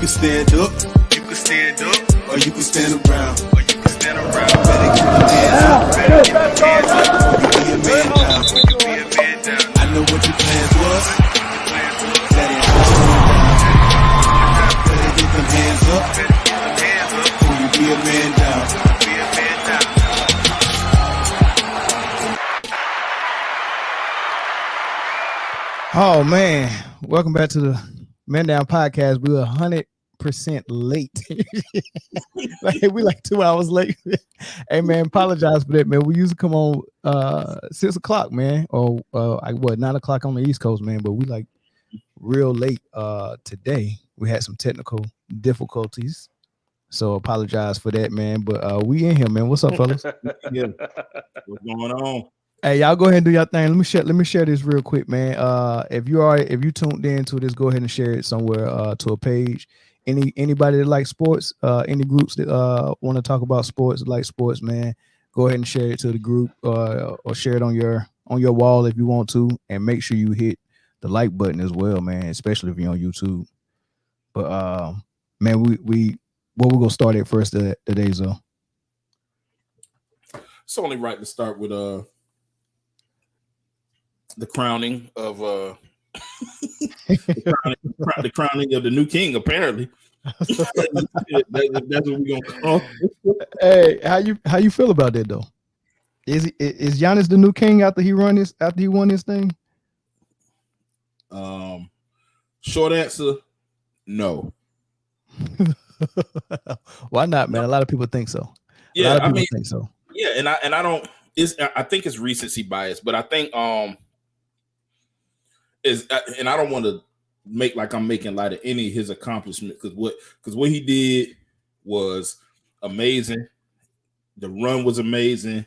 can stand up, or you can stand around. Better keep your hands up, or you be a man down. I know what your plans was. That ain't how it's going down. Better get them hands up, or you be a man down. Oh man, welcome back to the Men Down Podcast. We were 100% late. we like 2 hours late. Hey man, apologize for that, man. We used to come on 6 o'clock, man, or 9 o'clock on the East Coast, man. But we like real late today. We had some technical difficulties, so apologize for that, man. But we in here, man. What's up, fellas? Yeah. What's going on? Hey, y'all go ahead and do y'all thing. Let me share this real quick, man. If you tuned in to this, go ahead and share it somewhere to a page. Anybody that likes sports, any groups that want to talk about sports, like sports, man, go ahead and share it to the group or share it on your wall if you want to, and make sure you hit the like button as well, man, especially if you're on YouTube. But man, we're gonna start at first today, so It's only right to start with the crowning of the crowning of the new king, apparently. That's what we're gonna call it. Hey, how you feel about that though? Is Giannis the new king after he won this thing? Short answer, no. Why not, man? A lot of people think so. Yeah, Think so. Yeah, and I don't. I think it's recency bias, but I think and I don't want to make like I'm making light of any of his accomplishments because what he did was amazing. The run was amazing.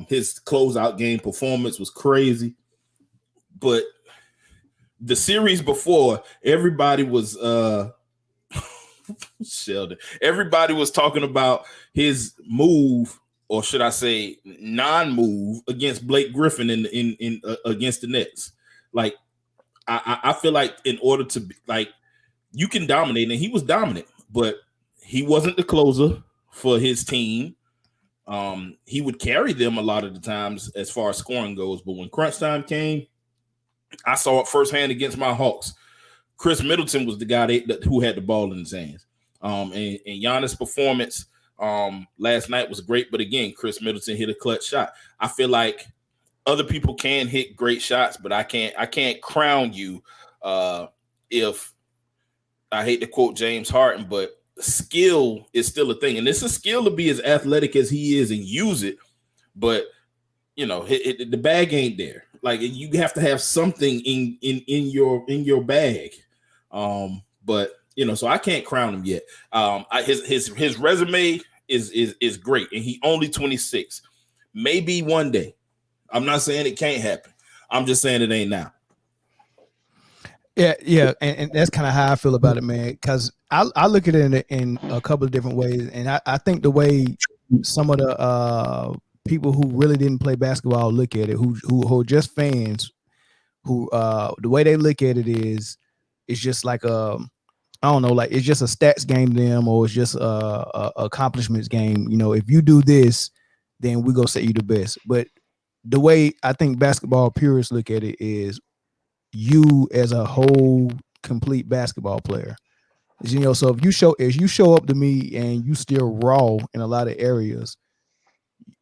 His closeout game performance was crazy, but the series before, everybody was Sheldon. Everybody was talking about his move, or should I say, non-move against Blake Griffin in against the Nets. Like, I feel like in order to be, like, you can dominate, and he was dominant, but he wasn't the closer for his team. He would carry them a lot of the times as far as scoring goes, but when crunch time came, I saw it firsthand against my Hawks. Chris Middleton was the guy who had the ball in his hands. And Giannis' performance last night was great, but again, Chris Middleton hit a clutch shot. I feel like other people can hit great shots, but I can't crown you if I hate to quote James Harden, but skill is still a thing. And it's a skill to be as athletic as he is and use it, but you know, the bag ain't there. Like, you have to have something in your bag. But you know, so I can't crown him yet. His resume is great, and he only 26. Maybe one day. I'm not saying it can't happen. I'm just saying it ain't now. Yeah, and that's kind of how I feel about it, man. Because I look at it in a couple of different ways, and I think the way some of the people who really didn't play basketball look at it, who are just fans, who the way they look at it is, it's just like I don't know, like it's just a stats game to them, or it's just a accomplishments game. You know, if you do this, then we go say you the best. But the way I think basketball purists look at it is you as a whole complete basketball player. You know, so if you show up to me and you still raw in a lot of areas,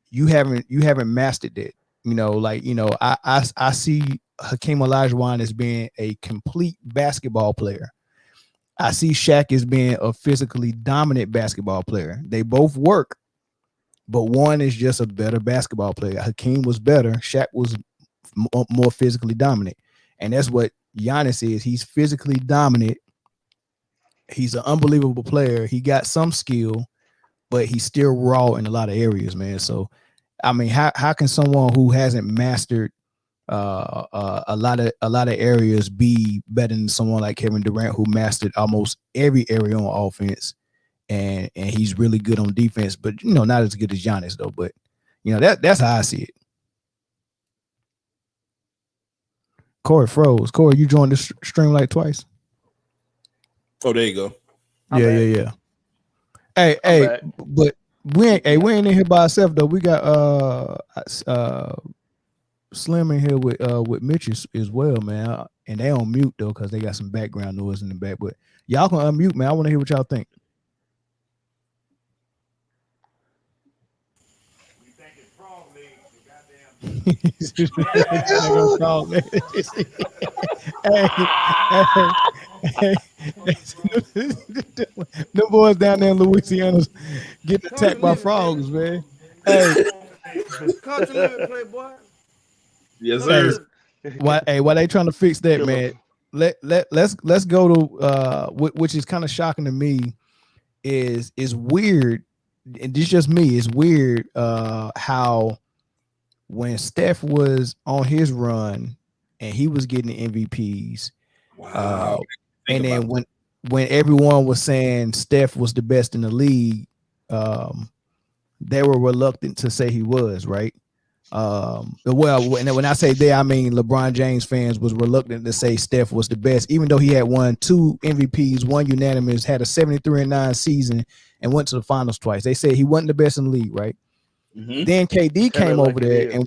you haven't mastered it. You know, like, you know, I see Hakeem Olajuwon as being a complete basketball player. I see Shaq as being a physically dominant basketball player. They both work, but one is just a better basketball player. Hakeem was better. Shaq was more physically dominant. And that's what Giannis is. He's physically dominant. He's an unbelievable player. He got some skill, but he's still raw in a lot of areas, man. So, I mean, how can someone who hasn't mastered a lot of areas be better than someone like Kevin Durant, who mastered almost every area on offense, and he's really good on defense, but you know, not as good as Giannis though. But you know, that's how I see it. Corey froze. Corey, you joined the stream like twice. Oh, there you go. Yeah. Hey, but we ain't in here by ourselves though. We got Slim in here with Mitch as well, man. And they on mute though because they got some background noise in the back. But y'all can unmute, man. I want to hear what y'all think. The boys down there in Louisiana getting attacked by frogs, man. Hey, yes, sir. Why they trying to fix that, man? Let's go to which is kind of shocking to me is weird, and this is just me. It's weird how when Steph was on his run and he was getting the MVPs, and then when everyone was saying Steph was the best in the league, they were reluctant to say he was, right. Well, when I say they, I mean LeBron James fans was reluctant to say Steph was the best, even though he had won 2 MVPs, 1 unanimous, had a 73-9 season, and went to the finals twice. They said he wasn't the best in the league, right? Mm-hmm. Then KD came over there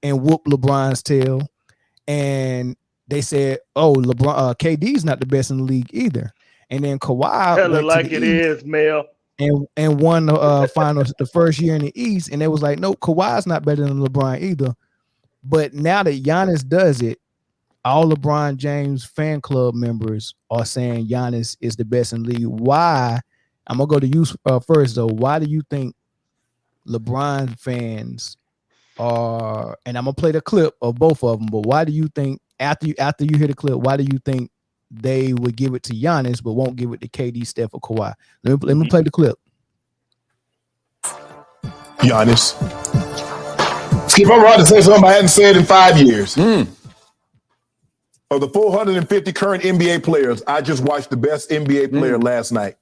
and whooped LeBron's tail, and they said, "Oh, KD's not the best in the league either." And then Kawhi went like to the East, Mel, and won the finals the first year in the East, and they was like, "Nope, Kawhi's not better than LeBron either." But now that Giannis does it, all LeBron James fan club members are saying Giannis is the best in the league. Why? I'm gonna go to you first, though. Why do you think LeBron fans are? And I'm gonna play the clip of both of them. But why do you think after you hear the clip, why do you think they would give it to Giannis but won't give it to KD, Steph, or Kawhi? Let me play the clip. Giannis. Skip, I'm about to say something I hadn't said in 5 years. Of the 450 current NBA players, I just watched the best NBA player last night.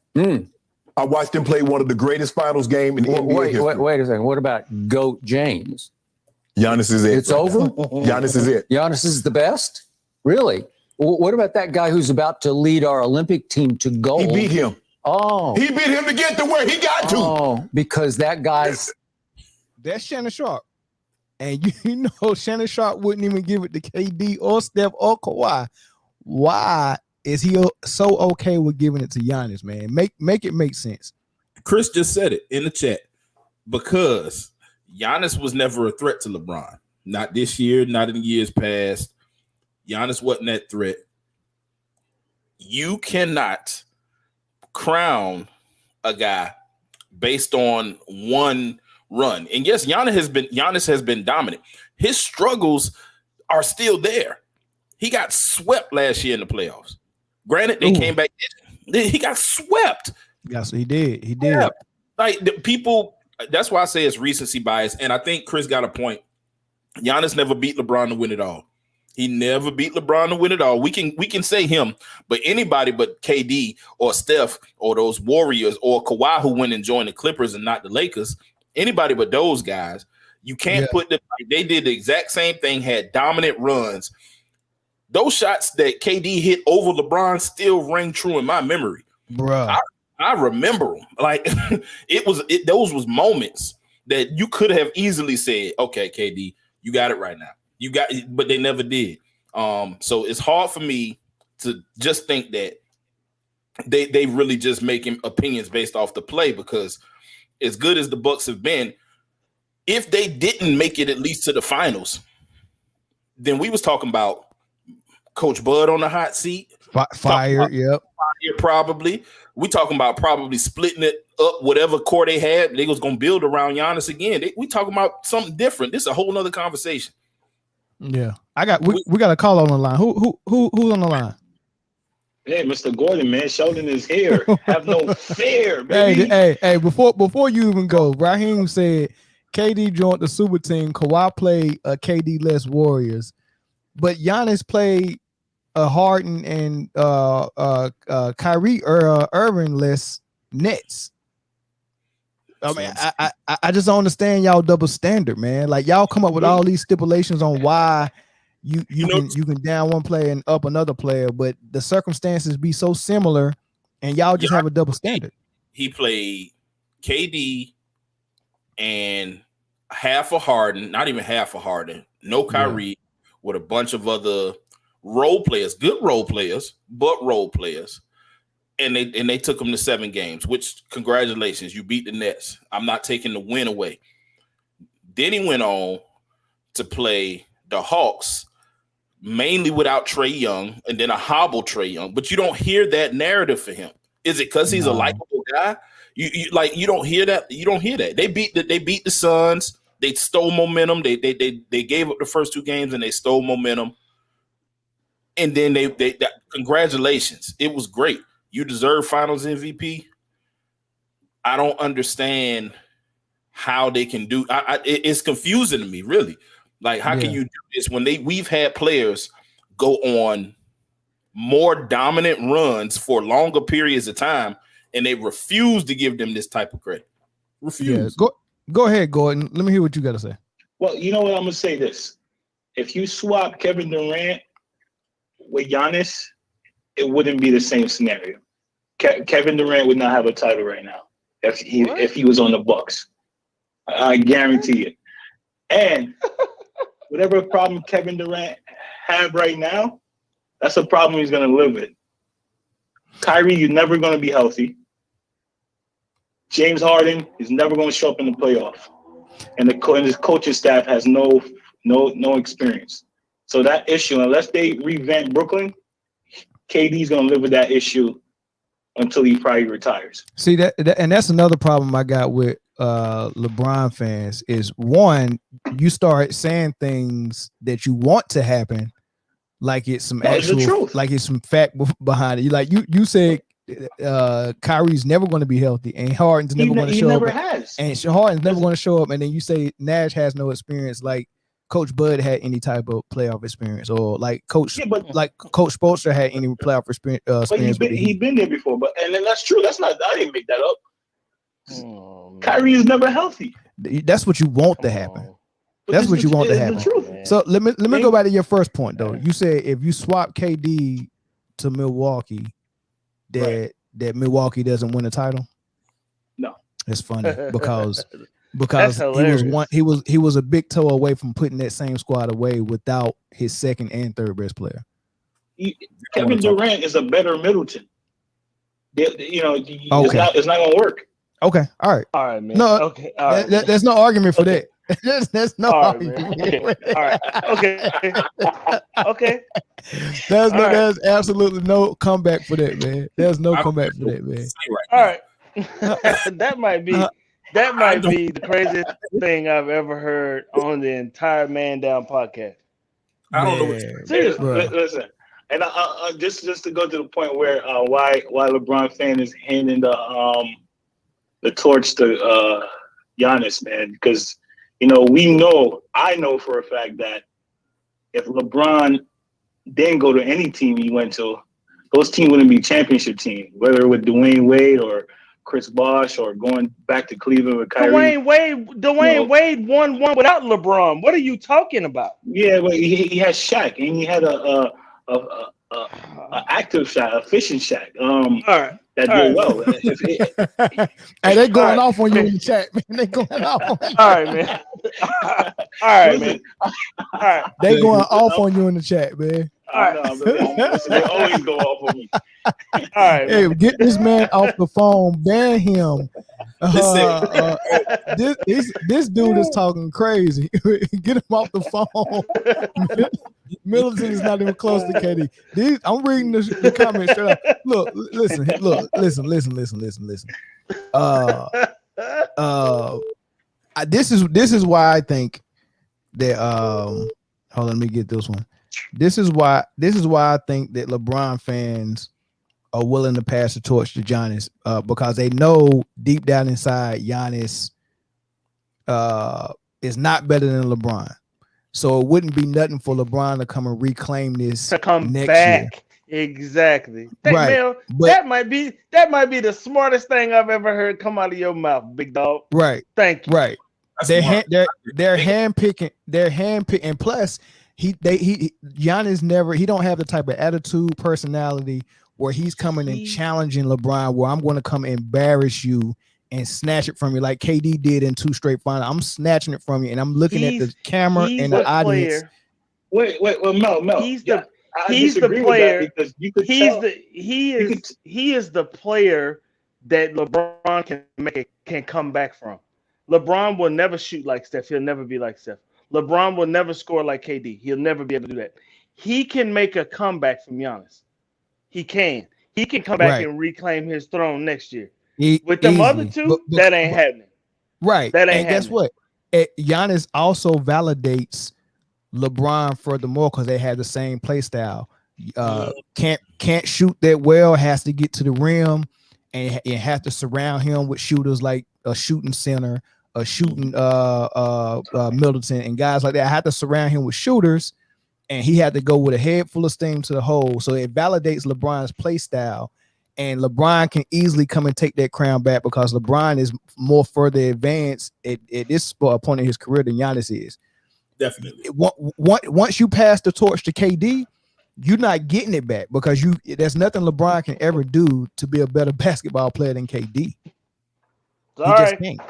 I watched him play one of the greatest finals game in NBA history. Wait a second. What about GOAT James? Giannis is it. It's over? Giannis is it. Giannis is the best? Really? What about that guy who's about to lead our Olympic team to gold? He beat him. Oh. He beat him to get to where he got to. Oh, because that guy's... That's Shannon Sharp. And you know Shannon Sharp wouldn't even give it to KD or Steph or Kawhi. Why is he so okay with giving it to Giannis, man? Make it make sense. Chris just said it in the chat. Because Giannis was never a threat to LeBron. Not this year, not in years past. Giannis wasn't that threat. You cannot crown a guy based on one run. And yes, Giannis has been dominant. His struggles are still there. He got swept last year in the playoffs. Granted, they came back. He got swept. Yes, he did. He did. Yeah. Like the people, that's why I say it's recency bias. And I think Chris got a point. Giannis never beat LeBron to win it all. He never beat LeBron to win it all. We can say him, but anybody but KD or Steph or those Warriors or Kawhi who went and joined the Clippers and not the Lakers, anybody but those guys, you can't put them. They did the exact same thing, had dominant runs. Those shots that KD hit over LeBron still ring true in my memory. Bruh. I remember them. Like those was moments that you could have easily said, okay, KD, you got it right now. You got it, but they never did. So it's hard for me to just think that they really just making opinions based off the play, because as good as the Bucks have been, if they didn't make it at least to the finals, then we was talking about Coach Bud on the hot seat. Fire, yep. Fire, probably. We talking about probably splitting it up, whatever core they had. They was going to build around Giannis again. We talking about something different. This is a whole nother conversation. Yeah, we got a call on the line. Who's on the line? Hey, Mr. Gordon, man, Sheldon is here. Have no fear, baby. Hey, before you even go, Raheem said KD joined the super team. Kawhi played KD less Warriors, but Giannis played Harden and Kyrie Irving less Nets. I mean, I just don't understand y'all double standard, man. Like y'all come up with all these stipulations on why you can down one player and up another player, but the circumstances be so similar and y'all just have a double standard. He played KD and half a Harden, not even half a Harden, no Kyrie, with a bunch of other role players, good role players, but role players. And they took him to 7 games, which congratulations, you beat the Nets. I'm not taking the win away. Then he went on to play the Hawks, mainly without Trae Young, and then a hobble Trae Young. But you don't hear that narrative for him. Is it because he's a likable guy? You don't hear that. You don't hear that. They beat the Suns. They stole momentum. They gave up the first 2 games and they stole momentum. And then they congratulations. It was great. You deserve Finals MVP. I don't understand how they can do. It's confusing to me, really. Like, how can you do this when we've had players go on more dominant runs for longer periods of time, and they refuse to give them this type of credit. Refuse. Yeah, go ahead, Gordon. Let me hear what you got to say. Well, you know what? I'm gonna say this: if you swap Kevin Durant with Giannis, it wouldn't be the same scenario. Kevin Durant would not have a title right now if he was on the Bucks. I guarantee it. And whatever problem Kevin Durant have right now, that's a problem he's going to live with. Kyrie, you're never going to be healthy. James Harden is never going to show up in the playoff, and his coaching staff has no experience. So that issue, unless they revamp Brooklyn, KD's going to live with that issue until he probably retires. See that, and that's another problem I got with LeBron fans is, one, you start saying things that you want to happen like it's some actual, like it's some fact behind it. You said Kyrie's never going to be healthy, and Harden's never going to show up. And Harden's never going to show up, and then you say Nash has no experience, like Coach Bud had any type of playoff experience, or like Coach Spoelstra had any playoff experience. But he's been there before. But and then that's true. That's not. I didn't make that up. Kyrie is never healthy. That's what you want to happen. That's what you want to happen. So let me go back to your first point though. You said if you swap KD to Milwaukee, that Milwaukee doesn't win a title. No, it's funny because he was a big toe away from putting that same squad away without his second and third best player. Kevin Durant is a better Middleton. It's not going to work. Okay, all right, man. No, okay, right, there's no argument for that. There's no argument. All right, okay. There's absolutely no comeback for that, man. There's no comeback for that, man. All right, that might be the craziest thing I've ever heard on the entire Man Down podcast. I don't know. Seriously, listen, and just to go to the point where why LeBron fan is handing the torch to Giannis, man, because I know for a fact that if LeBron didn't go to any team he went to, those teams wouldn't be championship teams, whether with Dwayne Wade or Chris Bosh or going back to Cleveland with Kyrie. Dwayne Wade won one without LeBron. What are you talking about? Yeah, but he had Shaq, and he had a active Shaq, efficient Shaq. All right. That did well. Hey, they going off on you in the chat, man. They going off. All right, man. All right, man. All right. They going off on you in the chat, man. All right. They always go off on me. All right. Hey, get this man off the phone. Ban him. This dude is talking crazy. Get him off the phone. Middleton is not even close to KD. I'm reading the comments straight up. Listen. This is why I think that hold on, let me get this one. This is why I think that LeBron fans are willing to pass the torch to Giannis, because they know deep down inside Giannis is not better than LeBron. So it wouldn't be nothing for LeBron to come and reclaim this to come next back. year. Exactly. Right. That might be the smartest thing I've ever heard come out of your mouth, big dog. Right. Thank you. Right. They're handpicking, and plus Giannis he don't have the type of attitude, personality where he's coming and challenging LeBron, where I'm going to come embarrass you and snatch it from you like KD did in 2 straight finals. I'm snatching it from you, and I'm looking at the camera and the audience. Wait, well, Mel. He's the player. With that because you could tell. He is the player that LeBron can come back from. LeBron will never shoot like Steph. He'll never be like Steph. LeBron will never score like KD. He'll never be able to do that. He can make a comeback from Giannis. He can. He can come back and reclaim his throne next year. With them other two, that ain't happening. Right. That ain't happening. Guess what? Giannis also validates LeBron furthermore because they have the same play style. Can't shoot that well, has to get to the rim, and have to surround him with shooters like a shooting center, a shooting Middleton, and guys like that. I had to surround him with shooters, and he had to go with a head full of steam to the hole. So it validates LeBron's play style, and LeBron can easily come and take that crown back because LeBron is more further advanced at this point in his career than Giannis is. Definitely. Once you pass the torch to KD, you're not getting it back because there's nothing LeBron can ever do to be a better basketball player than KD. Sorry. He just can't.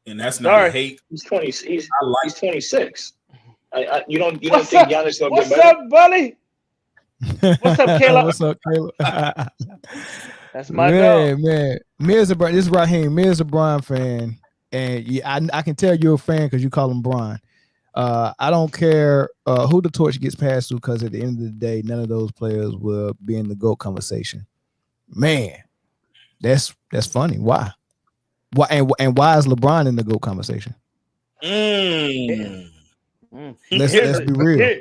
And that's not a hate. He's 20. He's 26. You don't think Giannis gonna What's get better? up, buddy? What's up, Caleb? What's up, Caleb? That's my dog. Man. This is Raheem. Me is a Bron fan, and I can tell you're a fan because you call him Bron. I don't care who the torch gets passed to because at the end of the day, none of those players will be in the GOAT conversation. Man, that's funny. Why? And why is LeBron in the GOAT conversation? Let's be real.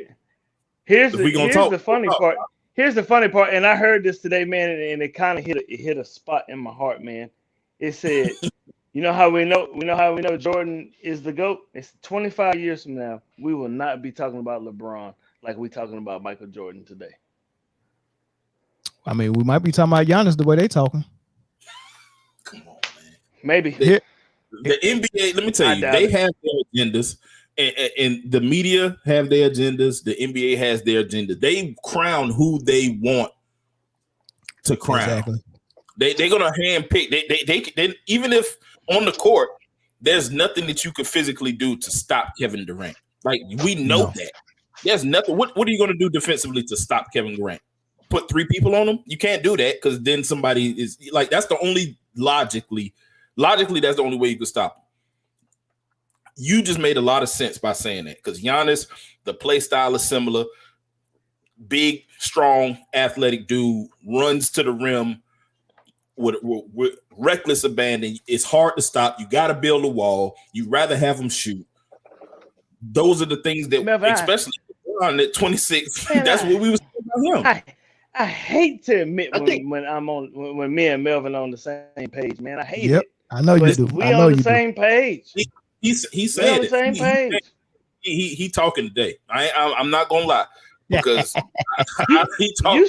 Here's the funny part. Here's the funny part, and I heard this today, man, and it kind of hit a spot in my heart, man. It said, you know how we know Jordan is the GOAT? It's 25 years from now, we will not be talking about LeBron like we're talking about Michael Jordan today. I mean, we might be talking about Giannis the way they talking. Come on, man. Maybe. The NBA, let me tell you, they have their agendas, and the media have their agendas. The NBA has their agenda. They crown who they want to crown. Exactly. They're gonna handpick. They even if on the court, there's nothing that you could physically do to stop Kevin Durant. Like we know that. There's nothing. What are you gonna do defensively to stop Kevin Durant? Put 3 people on him? You can't do that because then somebody is like that's the only logically that's the only way you can stop him. You just made a lot of sense by saying that because Giannis, the play style is similar. Big, strong, athletic dude runs to the rim with reckless abandon. It's hard to stop. You got to build a wall. You'd rather have him shoot. Those are the things that, especially at 26, that's what we was talking about him. I hate to admit when me and Melvin on the same page, man. I hate it. I know you do. We on the same page. He's saying on the same page. He talking today. I'm not gonna lie because you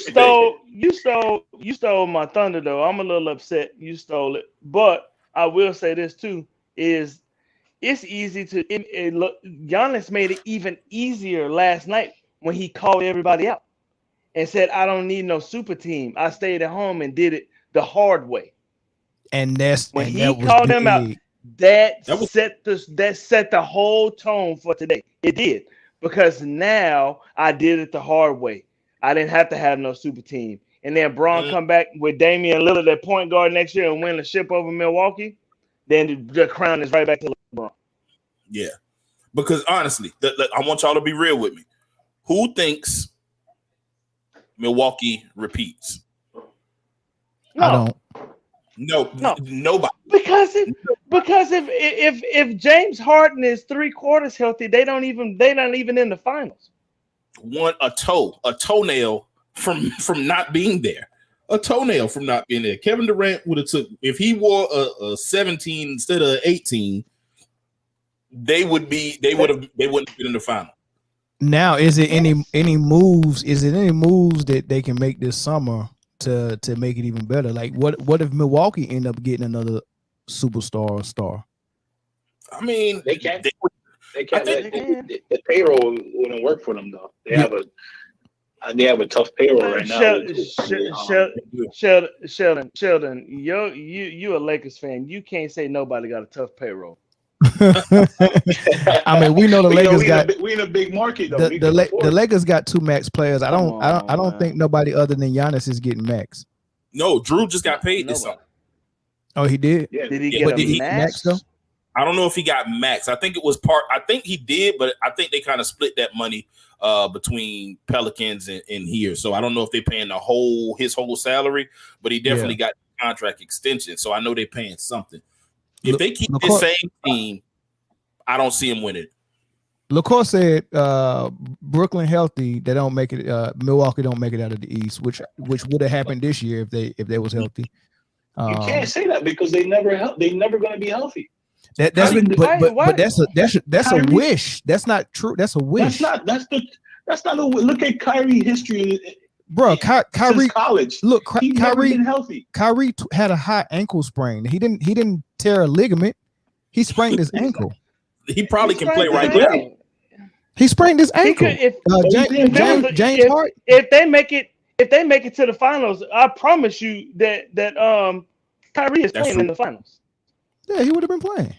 stole my thunder though. I'm a little upset you stole it, but I will say this too: is it's easy to look. Giannis made it even easier last night when he called everybody out and said, "I don't need no super team. I stayed at home and did it the hard way." And when he called them out. That set the whole tone for today. It did because now I did it the hard way. I didn't have to have no super team, and then Braun come back with Damian Lillard at point guard next year and win the ship over Milwaukee. Then the crown is right back to LeBron. Yeah, because honestly, I want y'all to be real with me. Who thinks Milwaukee repeats? No. I don't. No, nobody. Because if James Harden is 3/4 healthy, they're not even in the finals. A toenail from not being there. A toenail from not being there. Kevin Durant would have took if he wore a 17 instead of 18. They wouldn't have been in the final. Now, is it any moves? Is it any moves that they can make this summer to make it even better? Like what if Milwaukee end up getting another superstar or star? I mean, they can't. The payroll wouldn't work for them though. They have They have a tough payroll right now. Sheldon, you a Lakers fan. You can't say nobody got a tough payroll. I mean, we know the Lakers we in a big market though. The Lakers got 2 max players. I don't think nobody other than Giannis is getting max. No, Drew just got paid this summer. Oh, he did. Yeah. Did he get a max though? I don't know if he got max. I think it was part. I think he did, but I think they kind of split that money between Pelicans and here. So I don't know if they're paying his whole salary, but he definitely got contract extension. So I know they're paying something. If they keep the same team, I don't see him winning. LaCour said Brooklyn healthy, they don't make it. Milwaukee don't make it out of the East, which would have happened this year if they was healthy. You can't say that because they never going to be healthy. But that's a wish. That's not true. That's a wish. That's not a look at Kyrie history. Bro, Kyrie college. Look, He's never been healthy. Kyrie had a high ankle sprain. He didn't tear a ligament. He sprained his ankle. He probably can play right now. He sprained his ankle. James Harden. If they make it to the finals, I promise you that Kyrie is playing in the finals. Yeah, he would have been playing.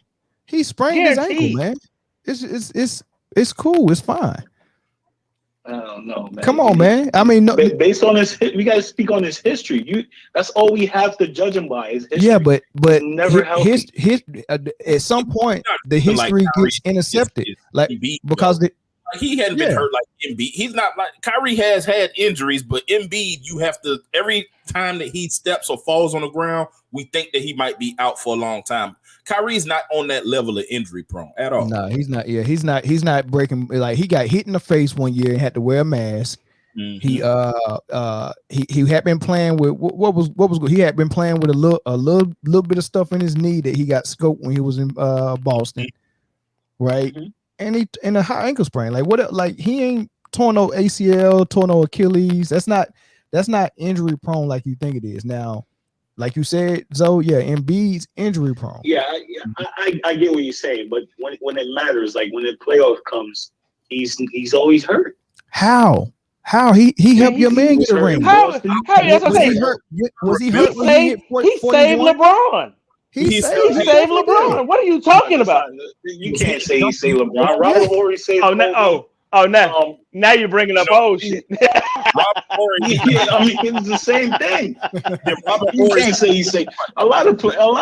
He sprained his ankle, man. It's cool. It's fine. I don't know, man. Come on, man. I mean, no, based on we got to speak on his history. That's all we have to judge him by is history. Yeah, but never at some point the history gets intercepted, because he hadn't been hurt like Embiid. He's not like Kyrie has had injuries, but Embiid, you have to every time that he steps or falls on the ground, we think that he might be out for a long time. Kyrie's not on that level of injury prone at all. No, he's not. Yeah, he's not breaking. Like, he got hit in the face one year and had to wear a mask. Mm-hmm. He had been playing with what was he had been playing with a little bit of stuff in his knee that he got scoped when he was in Boston, right? Mm-hmm. And he in a high ankle sprain. Like, what? Like, he ain't torn no ACL, torn no Achilles. That's not injury prone like you think it is. Now, like you said, Zoe, Embiid's injury prone. Yeah, I get what you're saying, but when it matters, like when the playoff comes, he's always hurt. How he helped your man get a ring? How was he hurt? He saved LeBron. He saved LeBron. What are you talking about? You can't say he saved LeBron. Robert Horry saved. Now you're bringing up old shit. I mean, it's the same thing. You can't say he saved a lot of role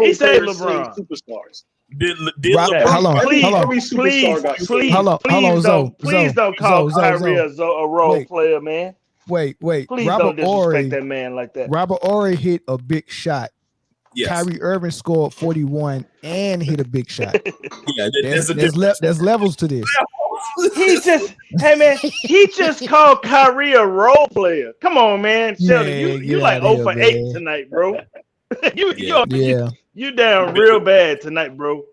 he saved players LeBron. Saved superstars. Did LeBron? Please don't call Kyrie a role player, man. Wait. Please don't disrespect that man like that. Robert Horry hit a big shot. Yes. Kyrie Irving scored 41 and hit a big shot. Yeah, there's levels to this. He just called Kyrie a role player. Come on, man. Sheldon, you like 0 for 8 tonight, bro. You down real bad tonight, bro.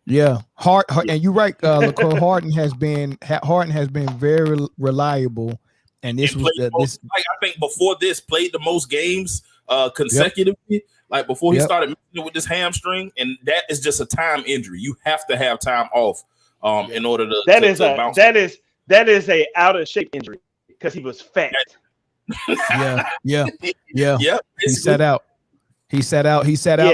Yeah, and you're right. LaCroix, Harden has been very reliable, and this was this. I think before this played the most games consecutively. Yep. Like before he started messing with this hamstring, and that is just a time injury. You have to have time off in order to bounce. That is a out of shape injury because he was fat. Yeah. He sat out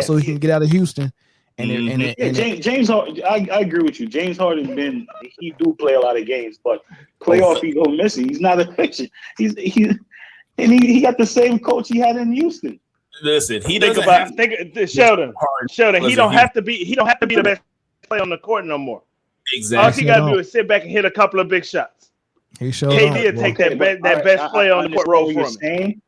so he can get out of Houston. James Harden, I agree with you. James Harden he do play a lot of games, but playoff he go missing. He's not efficient. He got the same coach he had in Houston. Listen, Sheldon. He don't have to be the best player on the court no more. Exactly. All he got to do is sit back and hit a couple of big shots. He showed KD will take that best player on the court role for him.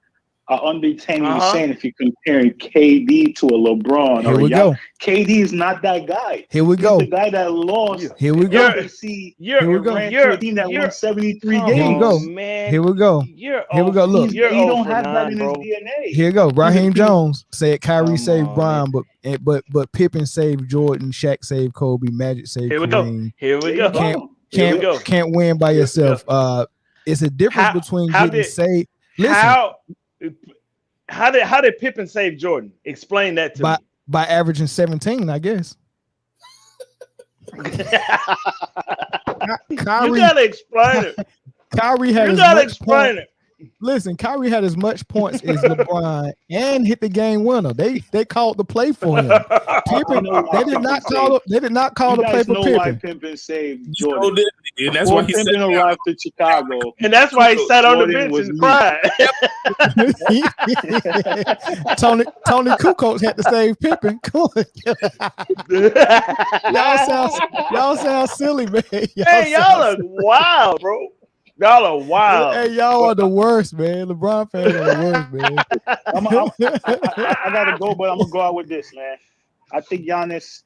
I understand what you're saying if you're comparing KD to a LeBron. Here we go. KD is not that guy. Here we go. He's the guy that lost. Here we go. Here we go. You're a team that won 73 games. Here we go. Man. Here we go. Here we go. Look. He don't have that in his DNA. Here we go. Raheem Jones said Kyrie saved Bron, but Pippen saved Jordan, Shaq saved Kobe, Magic saved Kareem. Here we go. Can't win by yourself. It's a difference between getting saved. Listen. How did Pippen save Jordan? Explain that to me. By averaging 17, I guess. You gotta explain it. Kyrie had You as gotta much explain points. it. Listen, Kyrie had as much points as LeBron and hit the game winner. They called the play for him. Pippen, they did not call You the play guys for know why Pippen. Pippen saved So Jordan. did, and that's Before why he said Pippen arrived to Chicago, And that's why he sat on the Jordan bench was and lit. cried. Tony Kukoc had to save Pippen. Come on. y'all sound silly, man. Hey, y'all are wild, bro. Y'all are wild. Hey, y'all are the worst, man. LeBron fans are the worst, man. I gotta go, but I'm gonna go out with this, man. I think Giannis,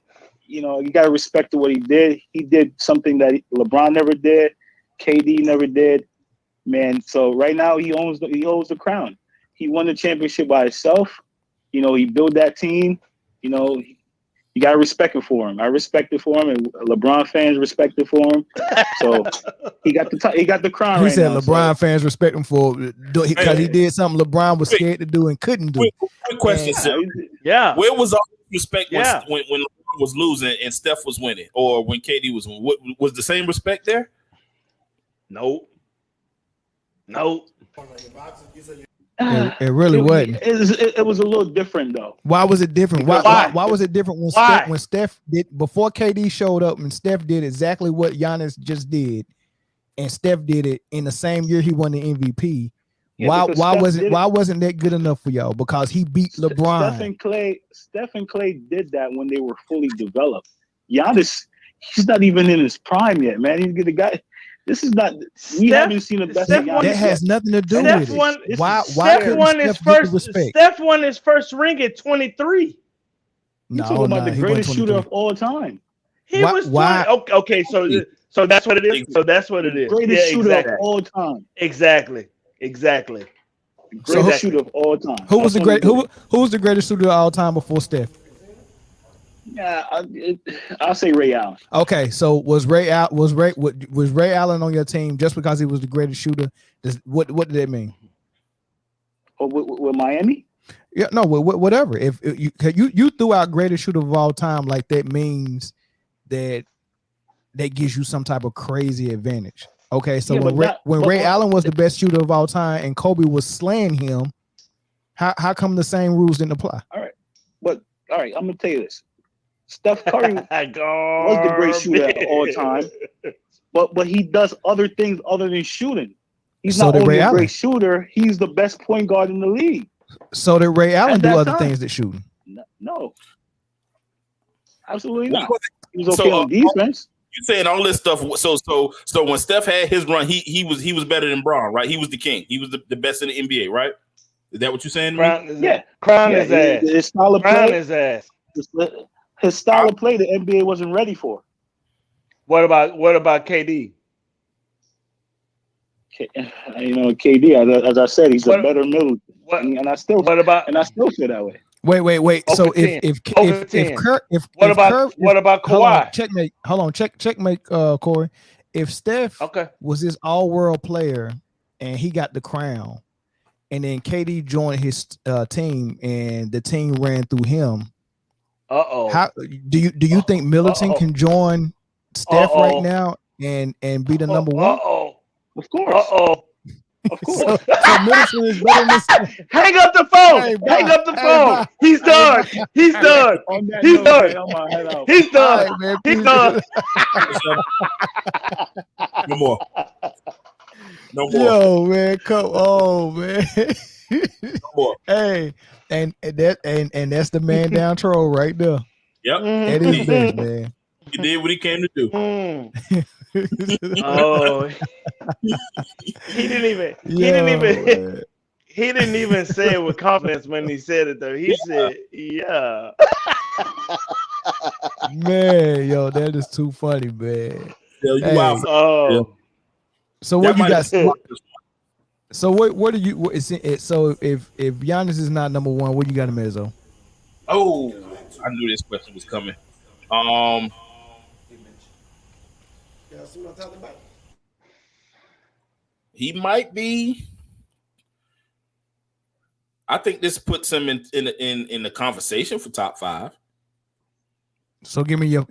you gotta respect what he did. He did something that LeBron never did, KD never did, man. So right now he owns the crown. He won the championship by himself. He built that team. You gotta respect it for him. I respect it for him, and LeBron fans respect it for him. So he got the crown. He right said now, LeBron fans respect him for because he did something LeBron was scared to do and couldn't do. Quick question, So, Yeah. where was all the respect Yeah. when LeBron was losing and Steph was winning, or when KD was winning? Was the same respect there? Nope. It really wasn't. It was a little different though. Why was it different? Why? Why was it different when Steph did before KD showed up and Steph did exactly what Giannis just did, and Steph did it in the same year he won the MVP? Yeah, why wasn't that good enough for y'all? Because he beat LeBron. Steph and Clay did that when they were fully developed. Giannis, he's not even in his prime yet, man. He's the guy. This is not. We haven't seen the best of Giannis. That has nothing to do with it. Why couldn't Steph get the respect? Steph won his first ring at 23. You're talking about the greatest shooter of all time. He was 20. Okay, so that's what it is. So that's what it is. Greatest shooter of all time. Exactly. Greatest shooter of all time. Who was the greatest shooter of all time before Steph? Yeah, I'll say Ray Allen. Okay, so was Ray Allen on your team just because he was the greatest shooter? What did that mean? Oh, with Miami? Yeah, no, whatever. If you threw out greatest shooter of all time, like that means that gives you some type of crazy advantage. Okay, so when Ray Allen was the best shooter of all time and Kobe was slaying him, how come the same rules didn't apply? All right, I'm gonna tell you this. Steph Curry was the great shooter of all time, but he does other things other than shooting. He's not only a great shooter, he's the best point guard in the league. So did Ray Allen do other things than shooting? No, absolutely not. He was okay on defense. You saying all this stuff? So when Steph had his run, he was better than Bron, right? He was the king. He was the best in the NBA, right? Is that what you're saying? Crown his ass. His style of play. Crown his ass. His style of play, the NBA wasn't ready for. What about KD? KD, as I said, he's a better middle, and I still feel that way. Wait. So if what about Kawhi? Hold on, checkmate, Corey. If Steph was this all-world player and he got the crown, and then KD joined his team and the team ran through him. How do you think Middleton can join Steph right now and be the number one? Of course. Of course. So Middleton is better than Steph. Hang up the phone. Hang up the phone. He's done. He's done. He's done. He's done. Man, He's done. No more. Yo, man, come on, man. No more. Hey, and that's the man down troll right there. Yep. That is best, man. He did what he came to do. Oh, he didn't even say it with confidence when he said it though. He said, "Yeah." Man, yo, that is too funny, man. Yo, you out. Oh, so what you got? So what do you? So if Giannis is not number one, what you got him as though? Oh, I knew this question was coming. He might be. I think this puts him in the conversation for top 5. So give me your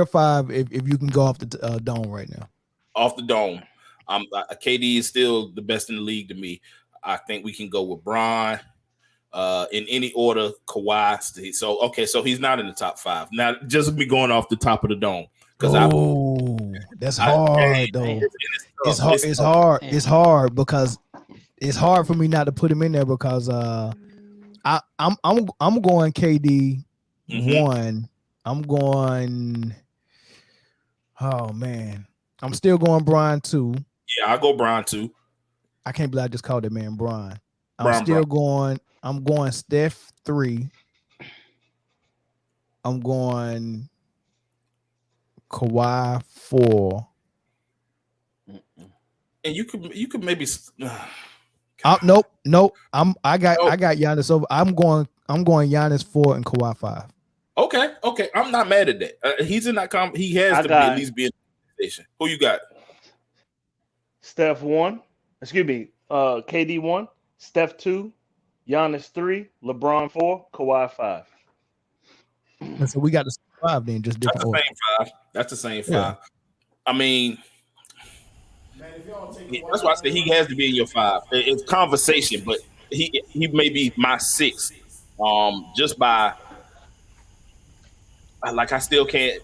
5 if you can go off the dome right now. Off the dome. KD is still the best in the league to me. I think we can go with Bron. In any order, Kawhi. So he's not in the top 5. Now, just me going off the top of the dome. That's hard though. It's hard. It's hard. It's hard because it's hard for me not to put him in there because I'm going KD 1. I'm going. Oh man, I'm still going Bron 2. Yeah, I'll go Bron 2. I can't believe I just called that man Bron. I'm going Steph 3. I'm going Kawhi 4. And you could maybe nope. I got Giannis over. I'm going Giannis 4 and Kawhi 5. Okay. I'm not mad at that. He's in that he has to be at least be in the station. Who you got? Steph 1. Excuse me. KD 1. Steph 2. Giannis 3. LeBron 4. Kawhi 5. And so we got the 5 then, just different. That's the same 5. Yeah. I mean, that's why I say he has to be in your 5. It's conversation, but he may be my 6. Just by like I still can't.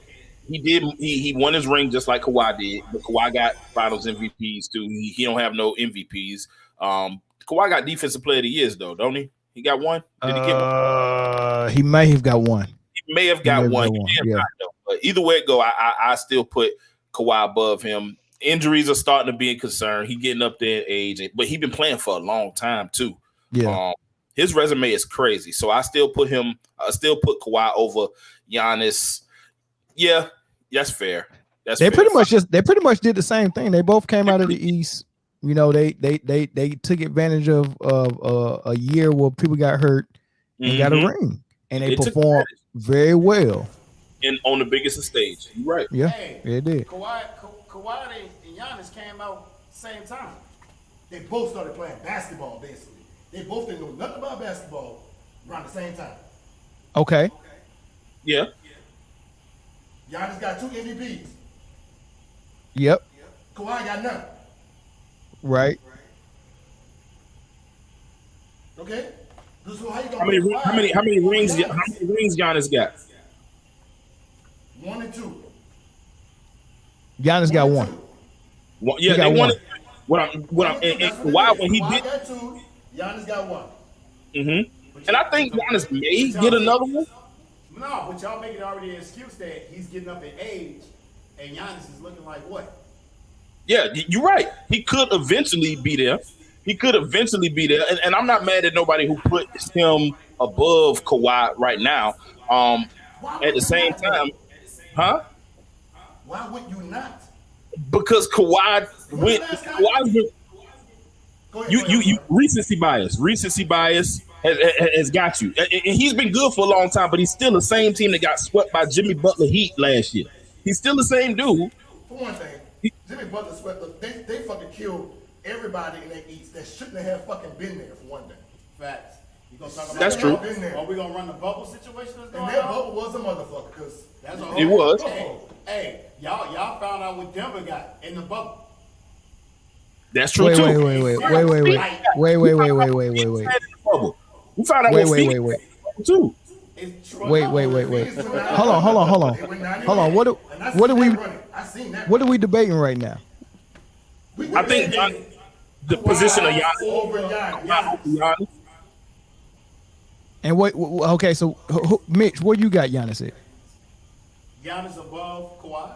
He won his ring just like Kawhi did, but Kawhi got Finals MVPs too. He don't have no MVPs. Kawhi got Defensive Player of the Years though, don't he? He got one. Did he get one? He may have got one. He may have got one. Yeah. But either way it go, I still put Kawhi above him. Injuries are starting to be a concern. He getting up there in age, but he been playing for a long time too. Yeah. His resume is crazy. So I still put Kawhi over Giannis. Yeah, that's fair. They pretty much did the same thing. They both came out of the East. You know, they took advantage of a year where people got hurt and got a ring, and they performed very well. And on the biggest stage, you're right? Yeah, it did. Kawhi and Giannis came out same time. They both started playing basketball. Basically, they both didn't know nothing about basketball around the same time. Okay. Yeah. Giannis got 2 MVPs. Yep. Kawhi got none. Right. Okay. So how many rings Giannis got? 1 and 2. Giannis got 1. Yeah, they wanted. Kawhi when he did. Got 2. Giannis got 1. Mm-hmm. And I think Giannis may get another one. No, but y'all make it already an excuse that he's getting up in age, and Giannis is looking like what? Yeah, you're right. He could eventually be there. And I'm not mad at nobody who puts him above Kawhi right now. At the same time, huh? Why would you not? Because Kawhi went. You recency bias. Recency bias has got you. And he's been good for a long time, but he's still the same team that got swept by Jimmy Butler Heat last year. He's still the same dude. For one thing, Jimmy Butler swept. They fucking killed everybody in that East that shouldn't have fucking been there. For one thing, facts. You gonna talk about that's true. Are we gonna run the bubble situation? And that bubble was a motherfucker because that's a whole. It was. Hey, y'all found out what Denver got in the bubble. That's true too. Wait. We found out what too. Wait. Hold on. What are we debating right now? I think the position of Giannis over Giannis. And okay, so Mitch, where you got Giannis at? Giannis above Kawhi.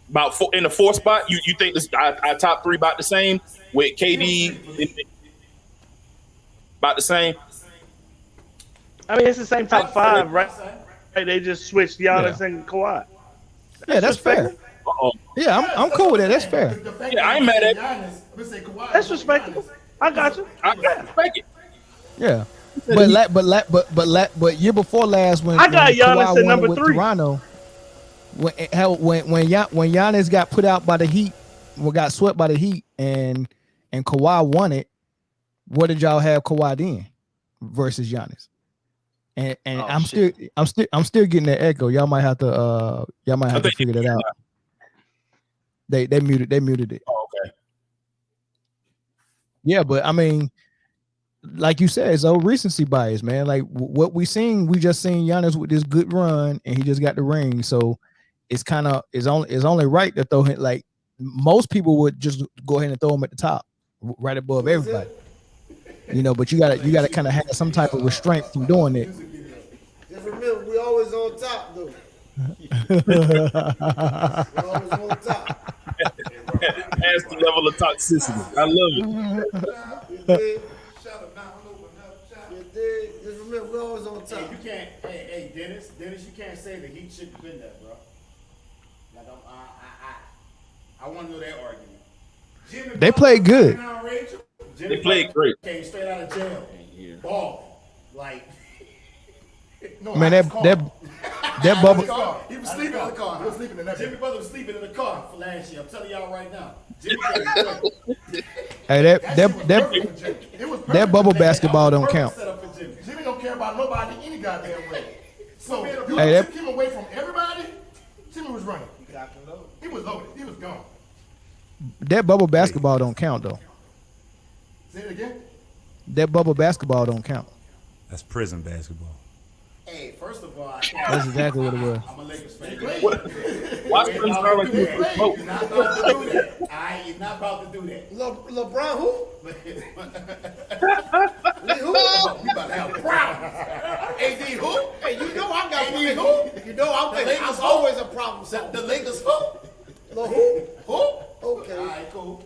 About in the 4th spot, you think this our top 3 about the same with KD about the same? I mean, it's the same top 5, right? They just switched Giannis and Kawhi. That's fair. Yeah, I'm cool with that. That's fair. Yeah, I ain't mad at it. That's respectable. I got you. I respect it. Yeah. But year before last when I got Giannis at number 3. Toronto, when Giannis got put out by the Heat, got swept by the Heat, and Kawhi won it, what did y'all have Kawhi then versus Giannis? And I'm still getting that echo. Y'all might have to figure that out. They muted it. Oh, okay. Yeah, but I mean, like you said, it's old recency bias, man. Like what we just seen Giannis with this good run, and he just got the ring. So it's only right to throw him. Like most people would just go ahead and throw him at the top, right above everybody. But you gotta kind of have some type of restraint from doing it. Just remember, we always on top, though. We're always on top. That's the level of toxicity. I love it. Just remember, we're always on top. Hey, you can't. Hey, Dennis, you can't say that he shouldn't have been there, bro. I want to know that argument. Jimmy They played good. They played great. Came straight out of jail. Ball. Like. No, Man, that bubble. He was sleeping in the car. He was sleeping in that. Jimmy Butler was sleeping in the car for last year. I'm telling y'all right now. Hey, that bubble basketball don't count. Jimmy don't care about nobody any goddamn way. So you took him away from everybody. Jimmy was running. He was loaded. He was gone. That bubble basketball don't count though. Say it again. That bubble basketball don't count. That's prison basketball. Hey, first of all, That's exactly what it was. I'm a Lakers fan. Why Spence sound like he was smoke? He's not about to do that. He's not about to do that. LeBron who? Who? We about to have problems. AD who? Hey, you know I got AD one. who? You know I'm Lakers I'm who? always a problem. The Lakers who? The who? Who? Okay. All right, cool.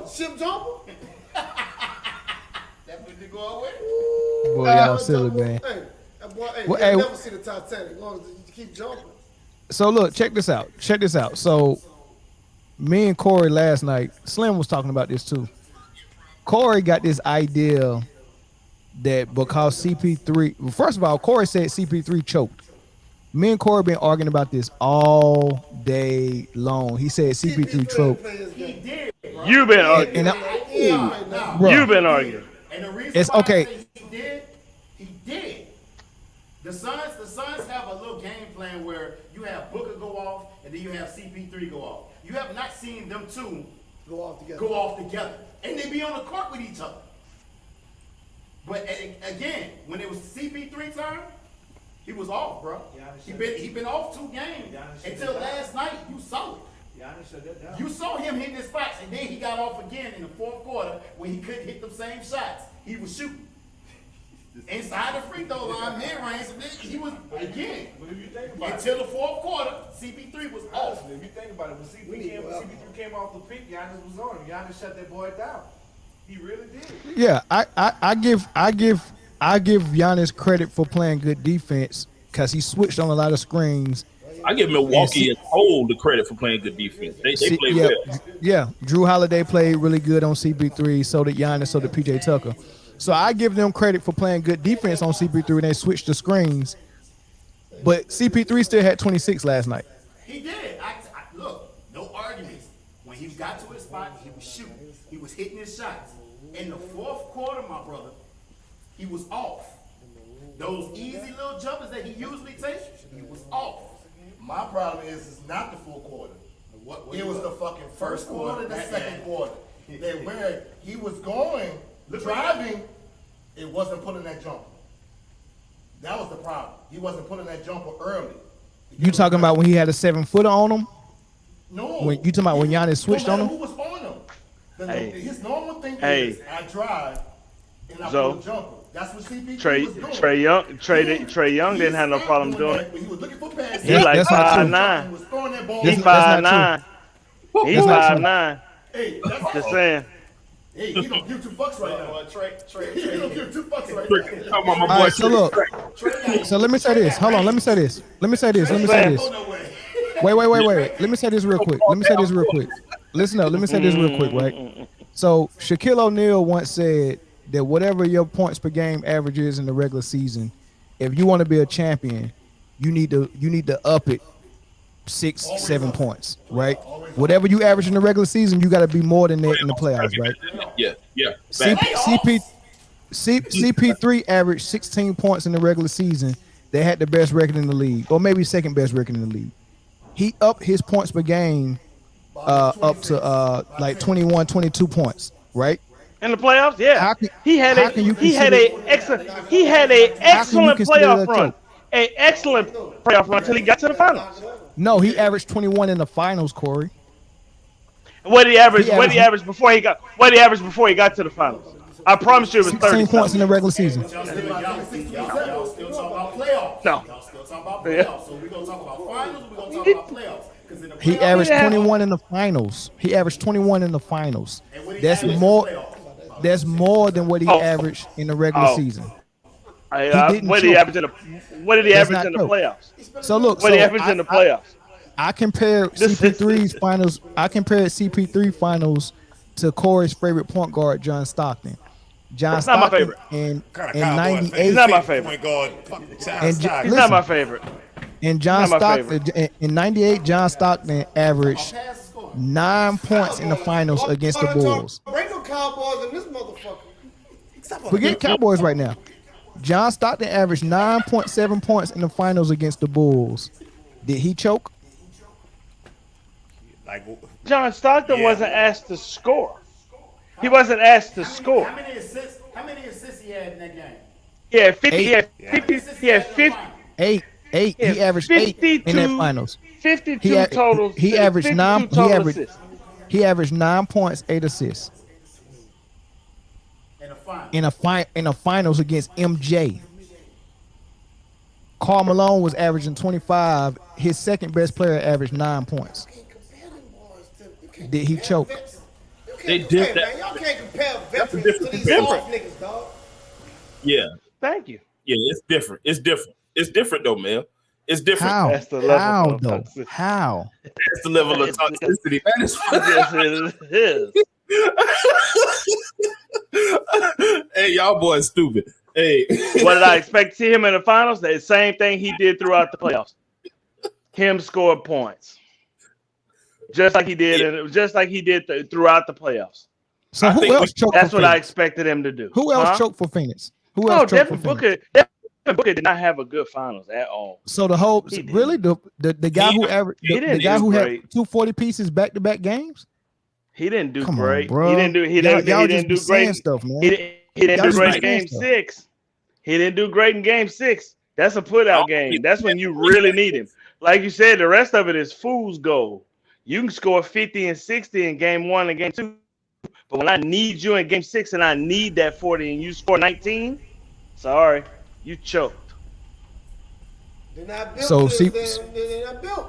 Ship jumper? That's what they go away. Boy, y'all silly, man. Hey, boy, Well, you'll hey, never see the Titanic as long as you keep jumping. So look, check this out. So me and Corey last night, Slim was talking about this too. Corey got this idea that because CP3, well, first of all, Corey said CP3 choked. Me and Corey been arguing about this all day long. He said CP3 choked. He did, bro. You've been arguing. You've been arguing. And the reason It's why okay. I say he did. The Suns have a little game plan where you have Booker go off and then you have CP3 go off. You have not seen them two Go off together. And they be on the court with each other. But again, when it was CP3 time, he was off, bro. He been off 2 games. Until last night, you saw it. You saw him hitting his spots, and then he got off again in the 4th quarter when he couldn't hit them same shots. He was shooting. Inside the free throw line, mid-range, he was, again, until the 4th quarter, CP3 was off. If you think about it, when CP3 came off the pick, Giannis was on him. Giannis shut that boy down. He really did. Yeah, I give Giannis credit for playing good defense because he switched on a lot of screens. I give Milwaukee as a whole the credit for playing good defense. They played well. Yeah, Drew Holiday played really good on CP3. So did Giannis. So did PJ Tucker. So I give them credit for playing good defense on CP3 when they switched the screens. But CP3 still had 26 last night. He did. Look, no arguments. When he got to his spot, he was shooting. He was hitting his shots. In the 4th quarter, my brother, he was off. Those easy little jumpers that he usually takes, he was off. My problem is it's not the full quarter. It was the fucking first quarter, the second quarter. That where he was going, driving, it wasn't pulling that jumper. That was the problem. He wasn't pulling that jumper early. You talking about when he had a 7-footer on him? No. When you talking about when Giannis switched on him? Who was on him? His normal thing Hey. is I drive and I So, pull a jumper. That's what CP3 was doing. Trey Young didn't have no problem doing it. He was looking for passes. He like That's not true. 5'9". He was throwing that ball. He's That's not 5'9". He's That's not true. 5'9". Hey, that's Just saying. Hey, he don't give 2 fucks right now. He don't give 2 fucks right now. Come on, my boy. All right, so look. So let me say this. Hold on. Let me say this. Wait. Let me say this real quick. Listen up. Let me say this real quick, right? So Shaquille O'Neal once said that whatever your points per game average is in the regular season, if you want to be a champion, you need to up it 6-7 points, right? Whatever you average in the regular season, you got to be more than that in the playoffs, right? Yeah. CP3 averaged 16 points in the regular season. They had the best record in the league, or maybe second best record in the league. He upped his points per game up to like 21, 22 points, right? In the playoffs, yeah, he had how can you a excellent playoff run, an excellent playoff run until he got to the finals. No, he averaged 21 in the finals, Corey. What did he average? What did he average before he got? What did he average before he got to the finals? I promise you, it was 30 points in the regular season. Y'all still talking about playoffs. No. Y'all still talking about playoffs. So we're gonna talk about finals. We're gonna talk about playoffs. He averaged 21 in the finals. He averaged 21 in the finals. That's more. That's more than what he averaged in the regular season. What did he average in the playoffs? So look, what did he average in the playoffs? I compared CP3's finals. I compared CP3 finals to Corey's favorite point guard, John Stockton. John That's not my Stockton favorite. in '98. He's not my favorite. He's not my favorite. And John Stockton in '98, John Stockton averaged 9 points in the finals against the Bulls. Bring the Cowboys in this motherfucker. Forget Cowboys right now. John Stockton averaged 9.7 points in the finals against the Bulls. Did he choke? John Stockton wasn't asked to score. He wasn't asked to score. How many assists he had in that game? Yeah, 50. He had 50. Eight. He averaged 8 in that finals. 52 totals. He averaged 9. He averaged 9 points, 8 assists. In a finals against MJ. Karl Malone was averaging 25. His second best player averaged 9 points. Did he choke? They did that. Man, y'all can't compare veterans to these soft niggas, dog. Yeah. Thank you. Yeah, it's different. It's different. It's different though, Mel. It's different. How? That's the level How of though? toxicity. How? That's the level of toxicity. Yes, it is. Hey, y'all boys stupid. Hey. What did I expect to see him in the finals? The same thing he did throughout the playoffs. Him score points. Just like he did, throughout the playoffs. So who else choked? That's what I expected him to do. Who else choked for Phoenix? Who No, else choked Devin for Booker. Phoenix? Devin Booker did not have a good finals at all. So the whole really the guy who averaged the guy who had 240 pieces back to back games. He didn't do Come great. on, bro. He didn't do great. Stuff, man. He didn't do great in game 6. He didn't do great in game 6. That's a put out game. That's when you really need him. Like you said, the rest of it is fool's gold. You can score 50 and 60 in game 1 and game 2. But when I need you in game 6 and I need that 40 and you score 19, sorry, you choked. They're not built. So see, they're not built.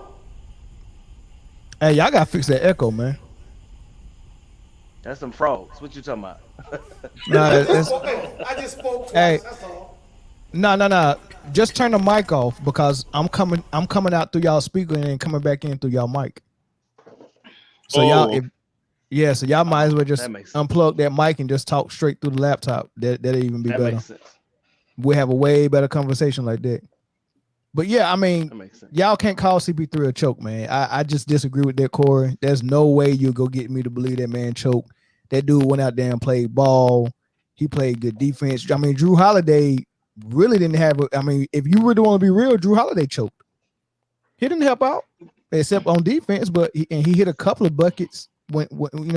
Hey, y'all gotta fix that echo, man. That's some frogs. What you talking about? Nah, I just spoke twice. Hey. That's all. No. Just turn the mic off because I'm coming out through y'all speaker and then coming back in through y'all mic. So so y'all might as well just unplug that mic and just talk straight through the laptop. That'll even be better. Makes sense. We have a way better conversation like that. But yeah, I mean, y'all can't call CP3 a choke, man. I just disagree with that, Corey. There's no way you'll go get me to believe that man choked. That dude went out there and played ball. He played good defense. I mean, Drew Holiday really didn't have if you really want to be real, Drew Holiday choked. He didn't help out except on defense, but he hit a couple of buckets when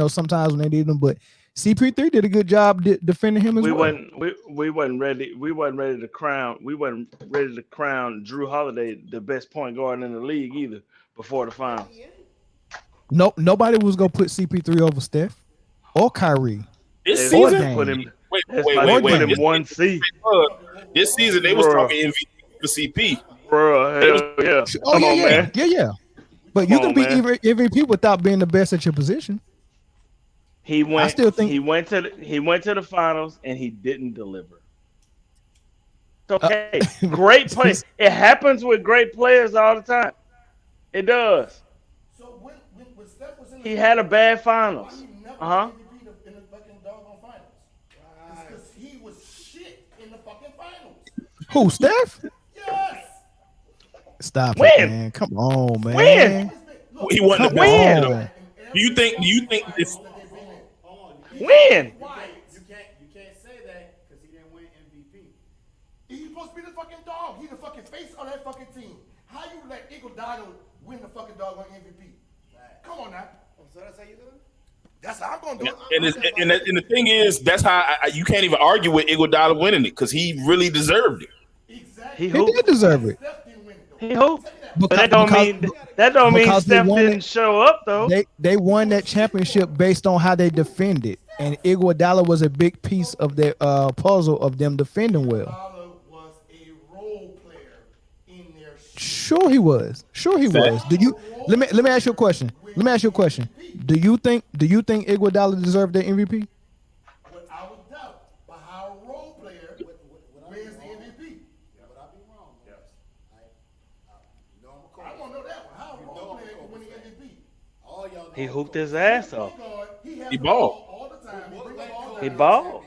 sometimes when they needed them. But CP3 did a good job defending him as well. We wasn't ready to crown Drew Holiday the best point guard in the league either before the finals. No, nobody was gonna put CP3 over Steph or Kyrie. This season, put him. wait. Put him 1C. This season they was talking MVP for CP. Bro, yeah. Come on, man. Yeah. But you can be MVP without being the best at your position. He went. I still think he went to the finals and he didn't deliver. It's okay. Great play. It happens with great players all the time. It does. So when Steph was in he had a bad finals. In the fucking doggone finals. Because he was shit in the fucking finals. Who, Steph? Yes. Stop it, man. Come on, man. When? He wasn't the best. Do you think this? When? You can't say that because he didn't win MVP. He's supposed to be the fucking dog. He's the fucking face of that fucking team. How you let Iguodala win the fucking dog on MVP? Come on now. So that's how you do it? That's how I'm gonna do it. And the thing is, that's how you can't even argue with Iguodala winning it because he really deserved it. He He did deserve it. He hooped. But that don't mean Steph didn't show up though. They won that championship based on how they defended, and Iguodala was a big piece of their puzzle of them defending well. Was a role player in their Sure he was. Do you? Let me ask you a question. Do you think Iguodala deserved the MVP? without doubt. But how a role player wins the MVP? Would I be wrong? Yes. I want to know that one. How a role player can win the MVP? All y'all He hooped his ass off. He balled. all the time. He balled.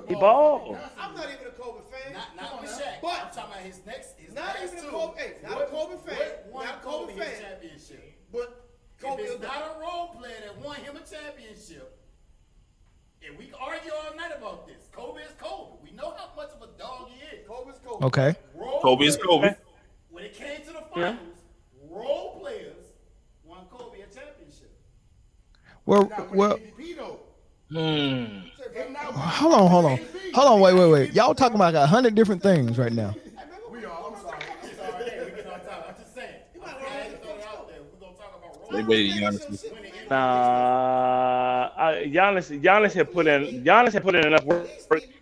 He balled. I'm not even a Kobe fan. Not with Shaq. But I'm talking about his next not even a Kobe. Hey, not a Kobe fan. Not a Kobe fan. Championship. But Kobe If is it's not a role player that won him a championship, and we can argue all night about this. Kobe is Kobe. We know how much of a dog he is. Kobe's Kobe. Okay. Kobe is Kobe. When it came to the finals, role players won Kobe a championship. Well. MVP though. Hold on. Wait. Y'all talking about 100 different things right now. We are. I'm sorry. Hey, we get on top. I'm just saying. I had to throw it out there. We're gonna talk about role They waited Giannis. Giannis had put in enough work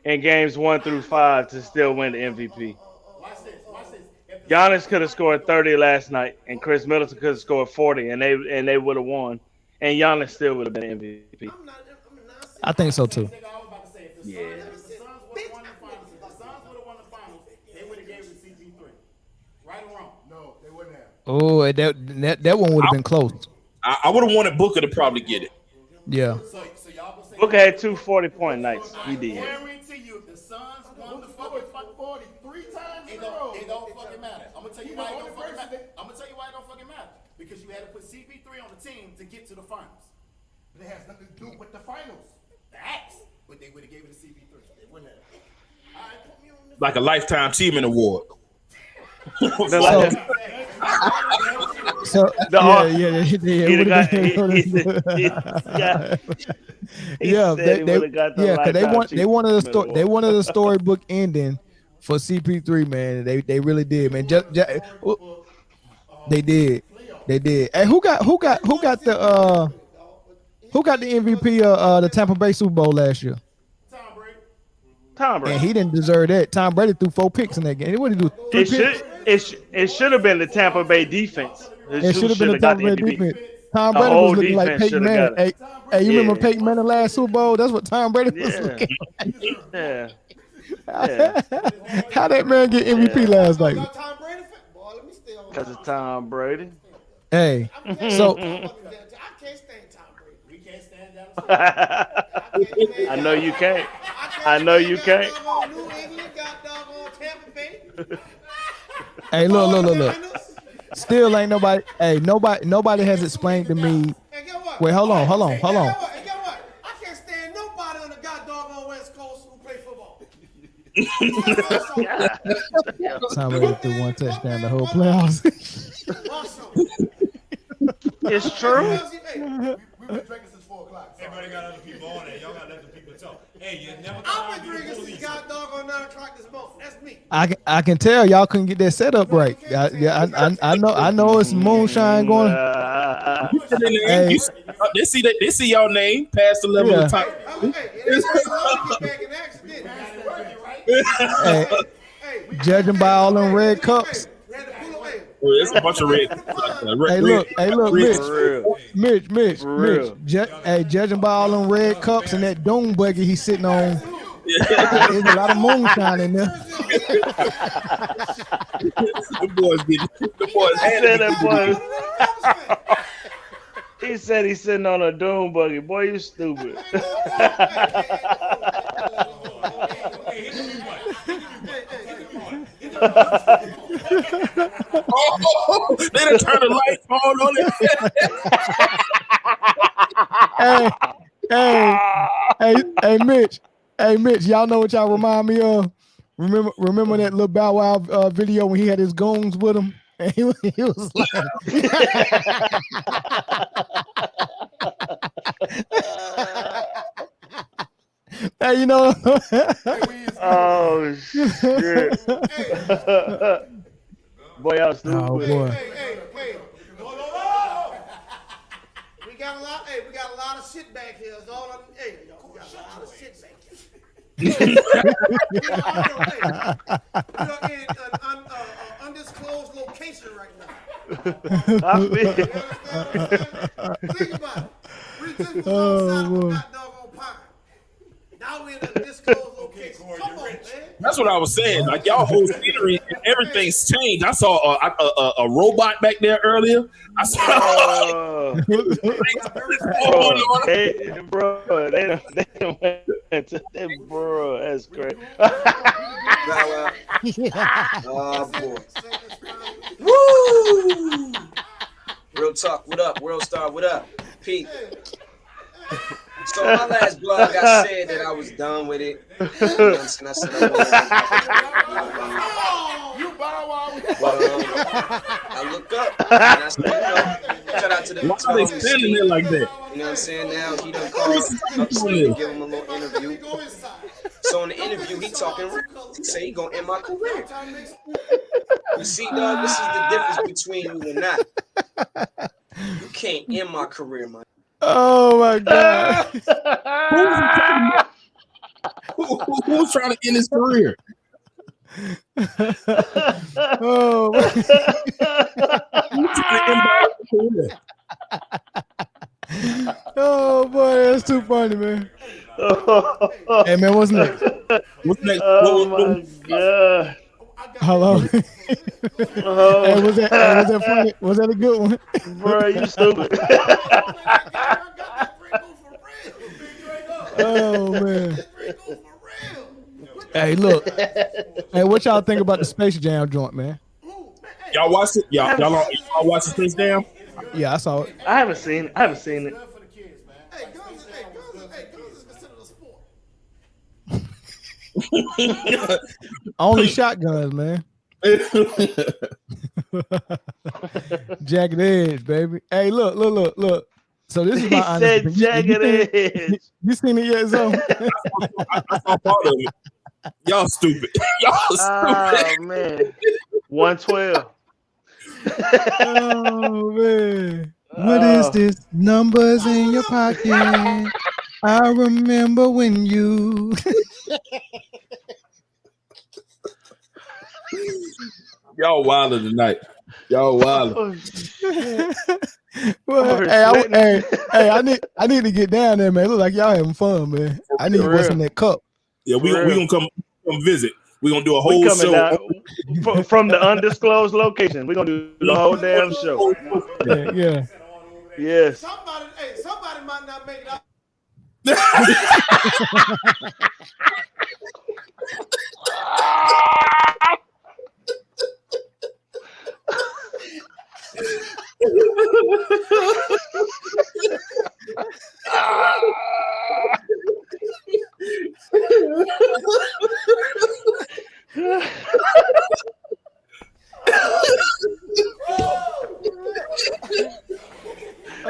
in games 1 through 5 to still win the MVP. Watch this. Giannis could have scored 30 last night, and Chris Middleton could have scored 40, and they would have won, and Giannis still would have been MVP. I think so too. Yeah. If the Suns would have won the finals, they would have gave it to CP3. Right or wrong? No, they wouldn't have. Oh, that one would have been close. I would have wanted Booker to probably get it. Yeah. So y'all gonna say Booker had 2 40-point nights. He I did. guarantee you, if the Suns won the fucking 40 3 times it in a row. don't fucking matter. I'm gonna tell you why it don't fucking matter. It don't fucking matter. Because you had to put CP3 on the team to get to the finals. But it has nothing to do with the finals. That's what they would have gave it to CP3. They wouldn't have. All right, put me on the Like a lifetime achievement award. So No. yeah. He They wanted a storybook ending for CP3, man. They really did, man. They did. Hey, who got the MVP of the Tampa Bay Super Bowl last year? Tom Brady. And he didn't deserve that. Tom Brady threw 4 picks in that game. What did he do? 3 picks? It should have been the Tampa Bay defense. It should have been the Tampa Bay defense. Tom The Brady whole was looking like defense Peyton shoulda Manning. got it. Hey, you remember Yeah. Peyton Manning last Super Bowl? That's what Tom Brady was looking like. Yeah. How that man get MVP last night? Tom Brady fan? Boy, let me stay on. Because of Tom Brady. Hey, so I can't stand Tom Brady. We can't stand down. I know you can't. I know you can't. New England got doggone Tampa Bay. hey, look. Still ain't nobody. Hey, nobody has explained to me. And get what? Wait, hold on. And get what? I can't stand nobody on the goddamn West Coast who play football. Tom Brady threw 1 touchdown the whole playoffs. It's true. We've been drinking since 4 o'clock. Everybody got other people on there. Y'all got to let the people talk. Hey, you never I've thought been drinking since goddamn 9 o'clock this morning. That's me. I can tell y'all couldn't get that set up right. I know it's moonshine going. Hey. They see y'all name past the level of top. Hey, judging by all them red cups. It's a bunch of red. Hey, look, Mitch. Hey, judging by all them red cups and that dome buggy he's sitting on, there's a lot of moonshine in there. The boys had it. He said he's sitting on a doom buggy. Boy, you stupid. Oh, they done turned the lights on it. Hey, Mitch, y'all know what y'all remind me of? Remember that little Bow Wow video when he had his goons with him? And he was like, Hey, you know. Oh shit! Boy, y'all stupid. Oh boy. Hey. We got a lot. Hey, we got a lot of shit back here. It's all. Hey, we got a lot of shit back here. We are in an undisclosed location right now. I feel. Think about it. We just was outside of that doggone pine. Now we're in a undisclosed location. Come on, man. That's what I was saying. Like y'all whole scenery, everything's changed. I saw a robot back there earlier. I saw. Hey, bro, they went to that, bro. That's great. Oh boy. Woo! Real talk. What up, World Star? What up, Pete? So my last blog, I said that I was done with it. You know what I'm saying? I said I I look up and I said, shout out to the Why are they standing there like that? You know what I'm saying? Now he done called up to give him a little interview. So in the interview, he talking. He say he gonna end my career. You see, dog, this is the difference between you and I. You can't end my career, man. Oh my God. Who's trying to end his career? Oh. Oh boy, that's too funny, man. Hey man, what's next? What's next? Oh my God. How long? Hey, was that funny? Was that a good one? Bro, you stupid. Oh man. Hey, look. Hey, what y'all think about the Space Jam joint, man? Y'all watched it? Y'all watched the Space Jam? Yeah, I saw it. I haven't seen it. Only shotguns, man. Jagged edge, baby. Hey, look. So this is my honest opinion. Jagged edge. You seen it yet, Zo? I saw part of it. Y'all stupid. Y'all stupid. Oh man. 112. Oh man. What is this? Numbers in your pocket. I remember when you. Y'all wilder tonight. Y'all wilder. Well, I need to get down there, man. It look like y'all having fun, man. I need what's in that cup. Yeah, we gonna come visit. We gonna do a whole show from the undisclosed location. We gonna do the whole damn show. Yeah. Yes. Somebody might not make it out.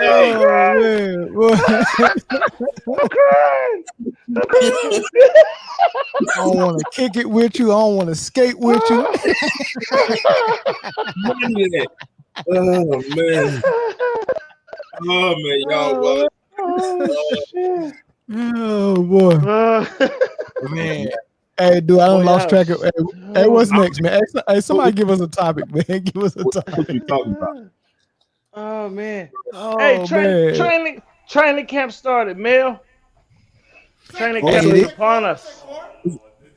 Oh man. I don't want to kick it with you. I don't want to skate with you. Oh man. Oh man, y'all. Oh boy. Man. Hey, dude, I done lost track of. Hey, what's next, man? Hey, somebody give us a topic, man. Give us a topic. What you talking about? Oh man. Oh, Hey, training camp started, Mel. Training camp is upon us.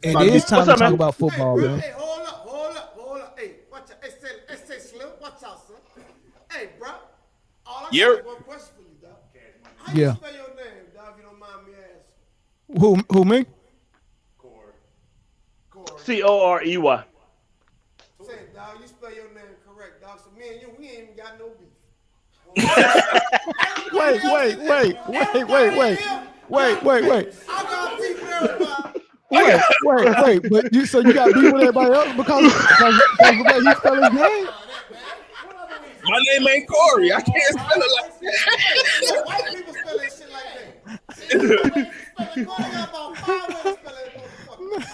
It is time to talk about football, man. Hey, hold up. Hey, watch out. Hey, say Slim. Watch out, son. Hey, bro. All I got is one question for you, dog. How you spell your name, dog, if you don't mind me asking? Who me? Corey. Say, dog, you spell your name correct, dog. So me and you, we ain't even got no beef. Wait. I got beef with everybody. Wait. But you got beef with everybody else because the way he spell his name? My name ain't Corey. I can't spell it like that. White people spell that shit like that.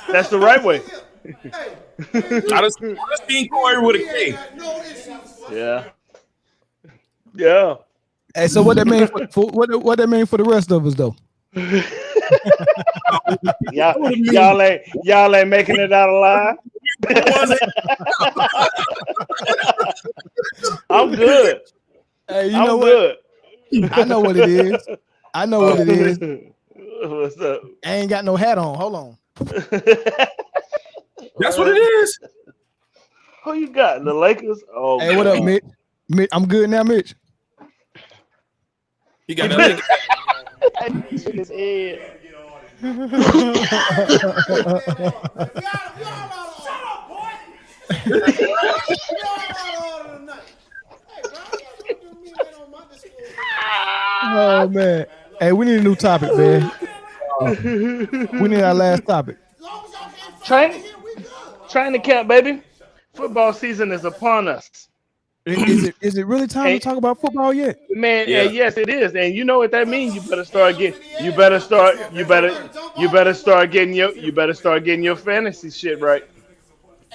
That's the right way. I just seen Corey with a K. Yeah. Yeah. Hey, so what that mean for what that mean for the rest of us though? y'all ain't making it out alive. I'm good. Hey, you I'm know good. what? I know what it is. I know what it is. What's up? I ain't got no hat on. Hold on. That's what it is. Who you got? The Lakers? Oh, hey, what up, Mitch? Mitch, I'm good now, Mitch. He got that. His head. Oh man. Hey, we need a new topic, man. We need our last topic. Training camp, baby. Football season is upon us. Is it really time to talk about football yet? Man, Yeah. yes, it is. And you know what that means? You better start getting your fantasy shit right.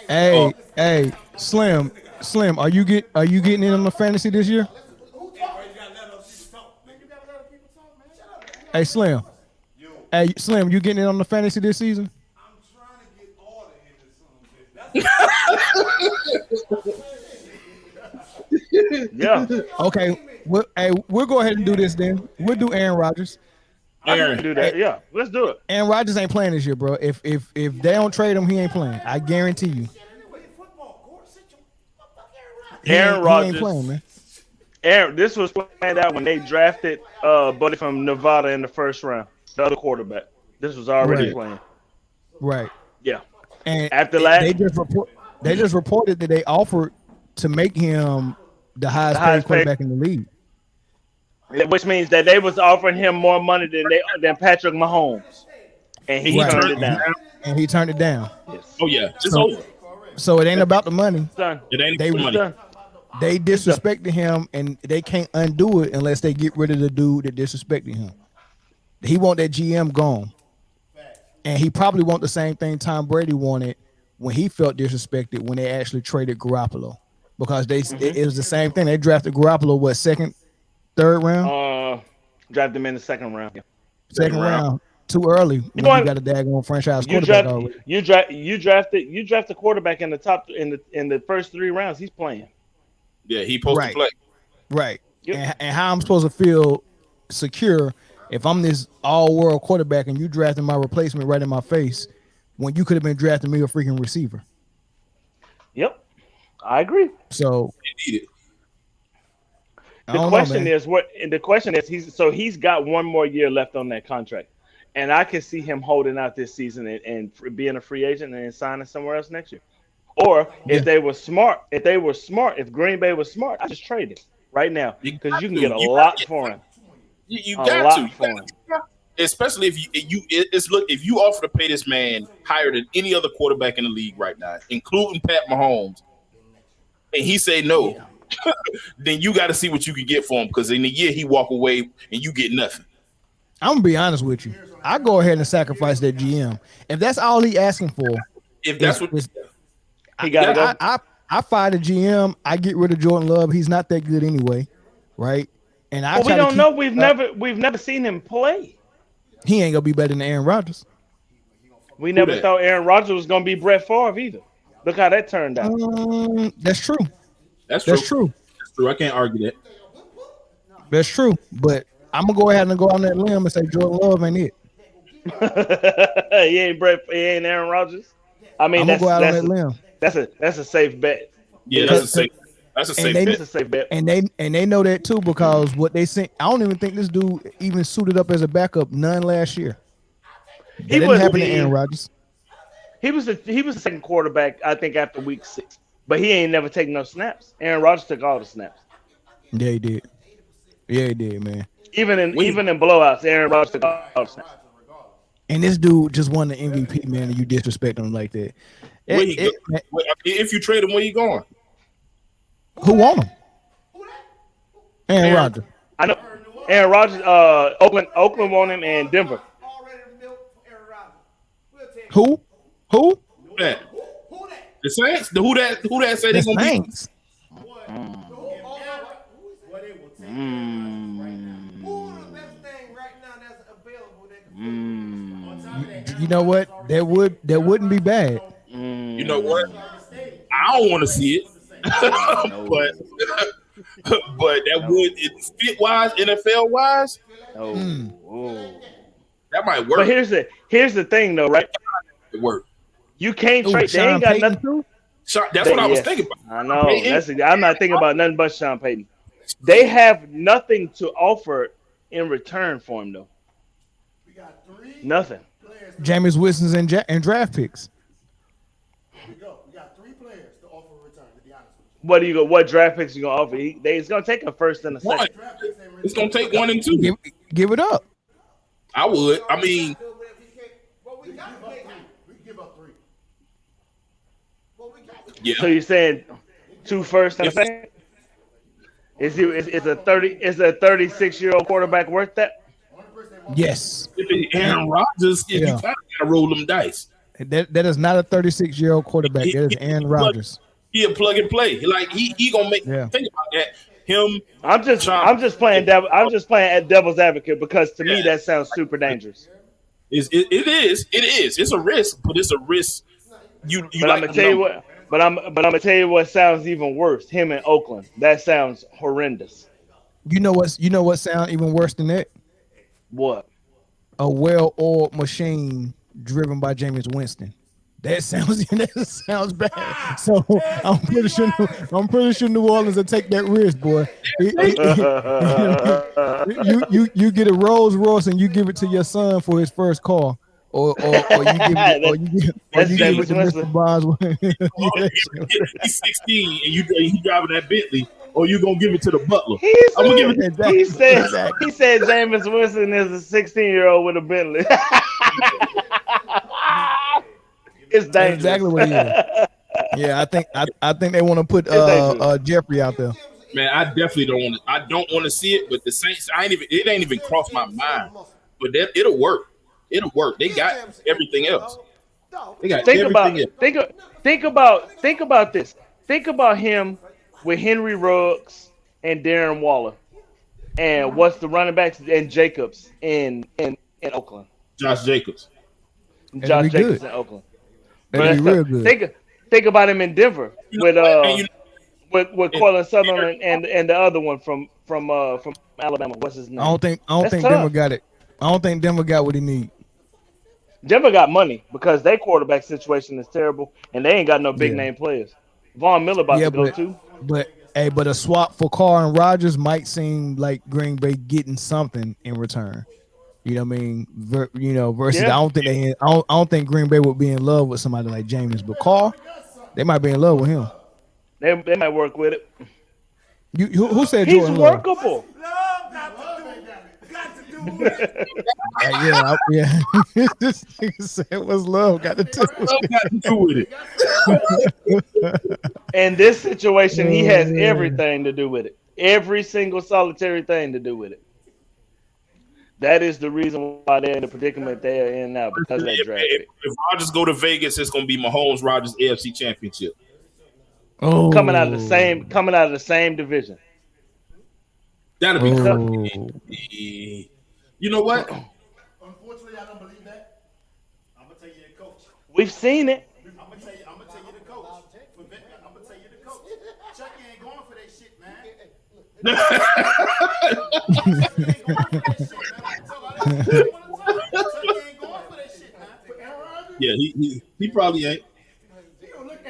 Hey, Slim, are you getting in on the fantasy this year? Hey, Slim. Hey, Slim, you getting in on the fantasy this season? I'm trying to get order in this Yeah. Okay. We'll go ahead and do this then. We'll do Aaron Rodgers. I can do that. Yeah, let's do it. Aaron Rodgers ain't playing this year, bro. If they don't trade him, he ain't playing. I guarantee you. Aaron He Rodgers. ain't playing, man. This was planned out when they drafted Buddy from Nevada in the first round, the other quarterback. This was already playing. Right. Yeah. And after that, they just reported that they offered to make him the highest paid quarterback in the league. Which means that they was offering him more money than Patrick Mahomes, and he turned it down. And he turned it down. Yes. Oh yeah, it's over. So it ain't about the money. It ain't the money. They disrespected him, and they can't undo it unless they get rid of the dude that disrespected him. He want that GM gone, and he probably want the same thing Tom Brady wanted when he felt disrespected when they actually traded Garoppolo, because it was the same thing. They drafted Garoppolo second, third round. Drafted him in the second round. Yeah. Second round. Too early when you got a daggone franchise quarterback already. You draft the quarterback in the top in the first 3 rounds. He's playing. Yeah, he supposed to play. Right. Yep. And how I'm supposed to feel secure if I'm this all-world quarterback and you drafting my replacement right in my face when you could have been drafting me a freaking receiver. Yep, I agree. So the question is he's got 1 more year left on that contract. And I can see him holding out this season and being a free agent and signing somewhere else next year. Or if they were smart, if Green Bay was smart, I just trade him right now because you can get a lot for him. You got to, especially if you offer to pay this man higher than any other quarterback in the league right now, including Pat Mahomes, and he say no, then you got to see what you can get for him, because in a year he walk away and you get nothing. I'm gonna be honest with you. I go ahead and sacrifice that GM if that's all he asking for. If that's what he got to go. I fire the GM. I get rid of Jordan Love. He's not that good anyway, right? And we don't know. We've never seen him play. He ain't gonna be better than Aaron Rodgers. We never thought Aaron Rodgers was gonna be Brett Favre either. Look how that turned out. That's true. That's true. I can't argue that. That's true. But I'm gonna go ahead and go on that limb and say Jordan Love ain't it. He ain't Aaron Rodgers. I mean, I'm gonna go out on that limb. That's a safe bet. Yeah, that's a safe bet. And they know that too, because what they sent. I don't even think this dude even suited up as a backup none last year. That didn't happen to Aaron Rodgers. He was the second quarterback, I think, after week 6, but he ain't never taken no snaps. Aaron Rodgers took all the snaps. Yeah, he did. Yeah, he did, man. Even in blowouts, Aaron Rodgers took all the snaps. And this dude just won the MVP, man, and you disrespect him like that. If you trade him, where you going? Who want him? Aaron Rodgers. I know. Aaron Rodgers, Oakland want him, and Denver. Who? Who that? The Saints? Who that said The they gonna Saints. You know what? That wouldn't be bad. You know what? I don't want to see it, but that would fit wise, NFL wise. That might work. But here's the thing though, right? It work. You can't trade. They ain't got nothing. That's what I was thinking about. I know. I'm not thinking about nothing but Sean Payton. They have nothing to offer in return for him though. Nothing. Jameis Winston's and draft picks. We got 3 players to offer a return, to be honest with What draft picks you gonna offer? It's gonna take a first and a second. It's gonna take 1 and 2. Give it up. I would. I mean, we can give up 3. yeah. So you're saying 2 first and a second? Is a 36-year-old quarterback worth that? Yes. Aaron Rodgers, you kind of gotta roll them dice. That is not a 36-year-old quarterback. That is Aaron Rodgers. He a plug and play. Like he gonna make think about that. I'm just playing at devil's advocate because to me that sounds super dangerous. It is. It's a risk, but it's a risk. But I'm gonna tell you what. But I'm gonna tell you what sounds even worse. Him in Oakland. That sounds horrendous. You know what sounds even worse than that? What? A well-oiled machine driven by Jameis Winston. That sounds bad. So I'm pretty sure New Orleans will take that risk, boy. You get a Rolls Royce and you give it to your son for his first car, or you give it to Mr. Boswell. He's 16 and he driving that Bentley. Or you gonna give it to the butler? He said Jameis Winston is a 16-year-old with a Bentley. It's dangerous. That's exactly what he is. Yeah, I think they want to put Jeffrey out there. Man, I definitely don't want to see it. But the Saints, it ain't even crossed my mind. But it'll work. It'll work. They got everything else. They got think everything about this. Think about him with Henry Ruggs and Darren Waller, and what's the running backs and Jacobs in Oakland? Josh Jacobs. Josh Jacobs in Oakland. That'd be real good. Think about him in Denver with Cortland Sutherland and the other one from Alabama. What's his name? I don't think Denver got it. I don't think Denver got what he need. Denver got money because their quarterback situation is terrible and they ain't got no big name players. Von Miller about to go too. But a swap for Carr and Rodgers might seem like Green Bay getting something in return. You know what I mean? Versus I don't think Green Bay would be in love with somebody like Jameis, but Carr, they might be in love with him. They might work with it. Who said he's Jordan workable? Yeah. This nigga said, "What's love got to do with it?" In this situation, he has everything to do with it. Every single solitary thing to do with it. That is the reason why they're in the predicament they are in now because of that draft pick. If Rodgers go to Vegas, it's going to be Mahomes Rodgers AFC Championship. Oh, coming out of the same division. That'll be tough. You know what? Unfortunately, I don't believe that. I'm gonna tell you the coach. We've seen it. I'm gonna tell you the coach. I'm gonna tell you the coach. Chucky ain't going for that shit, man. Yeah, he probably ain't.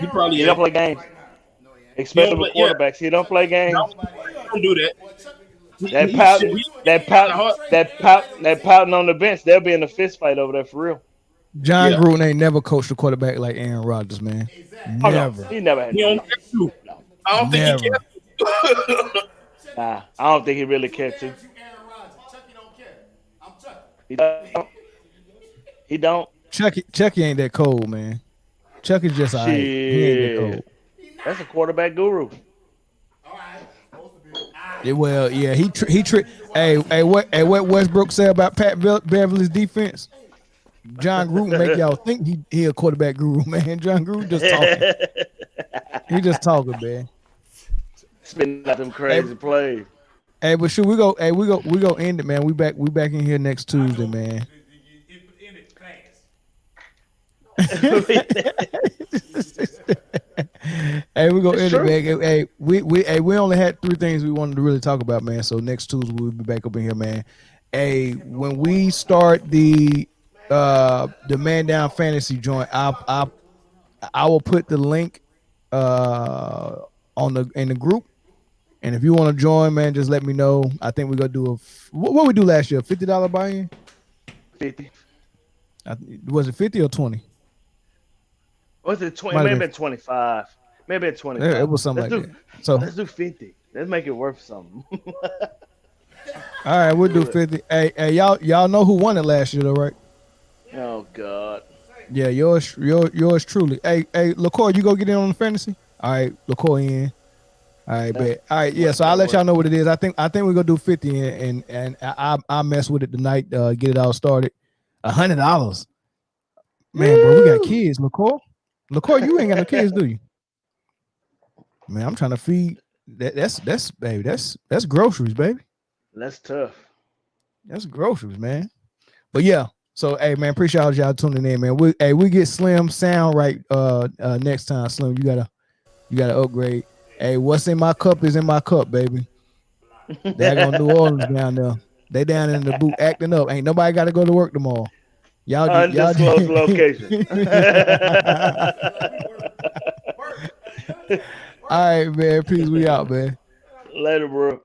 He probably don't play games. Especially with quarterbacks. He don't play games. Don't do that. That pouting on the bench, they'll be in a fist fight over there for real. John Gruden ain't never coached a quarterback like Aaron Rodgers, man. Never. He never had. He don't care to. I don't think he cares. Nah, I don't think he really cares to. He don't. Chucky ain't that cold, man. Chucky's just all right. He ain't that cold. That's a quarterback guru. Well, yeah, he tricked. Hey, what Westbrook say about Pat Beverly's defense? John Gruden make y'all think he a quarterback guru, man. John Gruden just talking. He just talking, man. Spitting out them crazy plays. Hey, but should we go? Hey, we go end it, man. We back in here next Tuesday, man. Hey, we go end it, man. Hey, we only had 3 things we wanted to really talk about, man. So next Tuesday we'll be back up in here, man. Hey, when we start the Man Down Fantasy joint, I will put the link in the group. And if you want to join, man, just let me know. I think we're gonna do what we do last year, $50 buy-in. 50. Was it 50 or 20? Was it 20? Maybe been 25. Maybe it's 25. Yeah, it was something like that. So let's do 50. Let's make it worth something. All right, we'll do 50. Hey, y'all know who won it last year, though, right? Oh God. Yeah, yours truly. Hey, LaCoy, you go get in on the fantasy. All right, LaCoy in. All right, bet. All right, yeah. So I'll let y'all know what it is. I think we're gonna do 50, and I'll mess with it tonight. Get it all started. $100. Man, bro, we got kids, LaCoy. LaCoy, you ain't got no kids, do you? Man, I'm trying to feed. That's baby. That's groceries, baby. That's tough. That's groceries, man. But yeah. So hey, man, appreciate y'all tuning in, man. We get Slim sound right next time. Slim, you gotta upgrade. Hey, what's in my cup is in my cup, baby. They're gonna New Orleans down there. They down in the boot acting up. Ain't nobody got to go to work tomorrow. Y'all undisclosed location. All right, man. Peace. We out, man. Later, bro.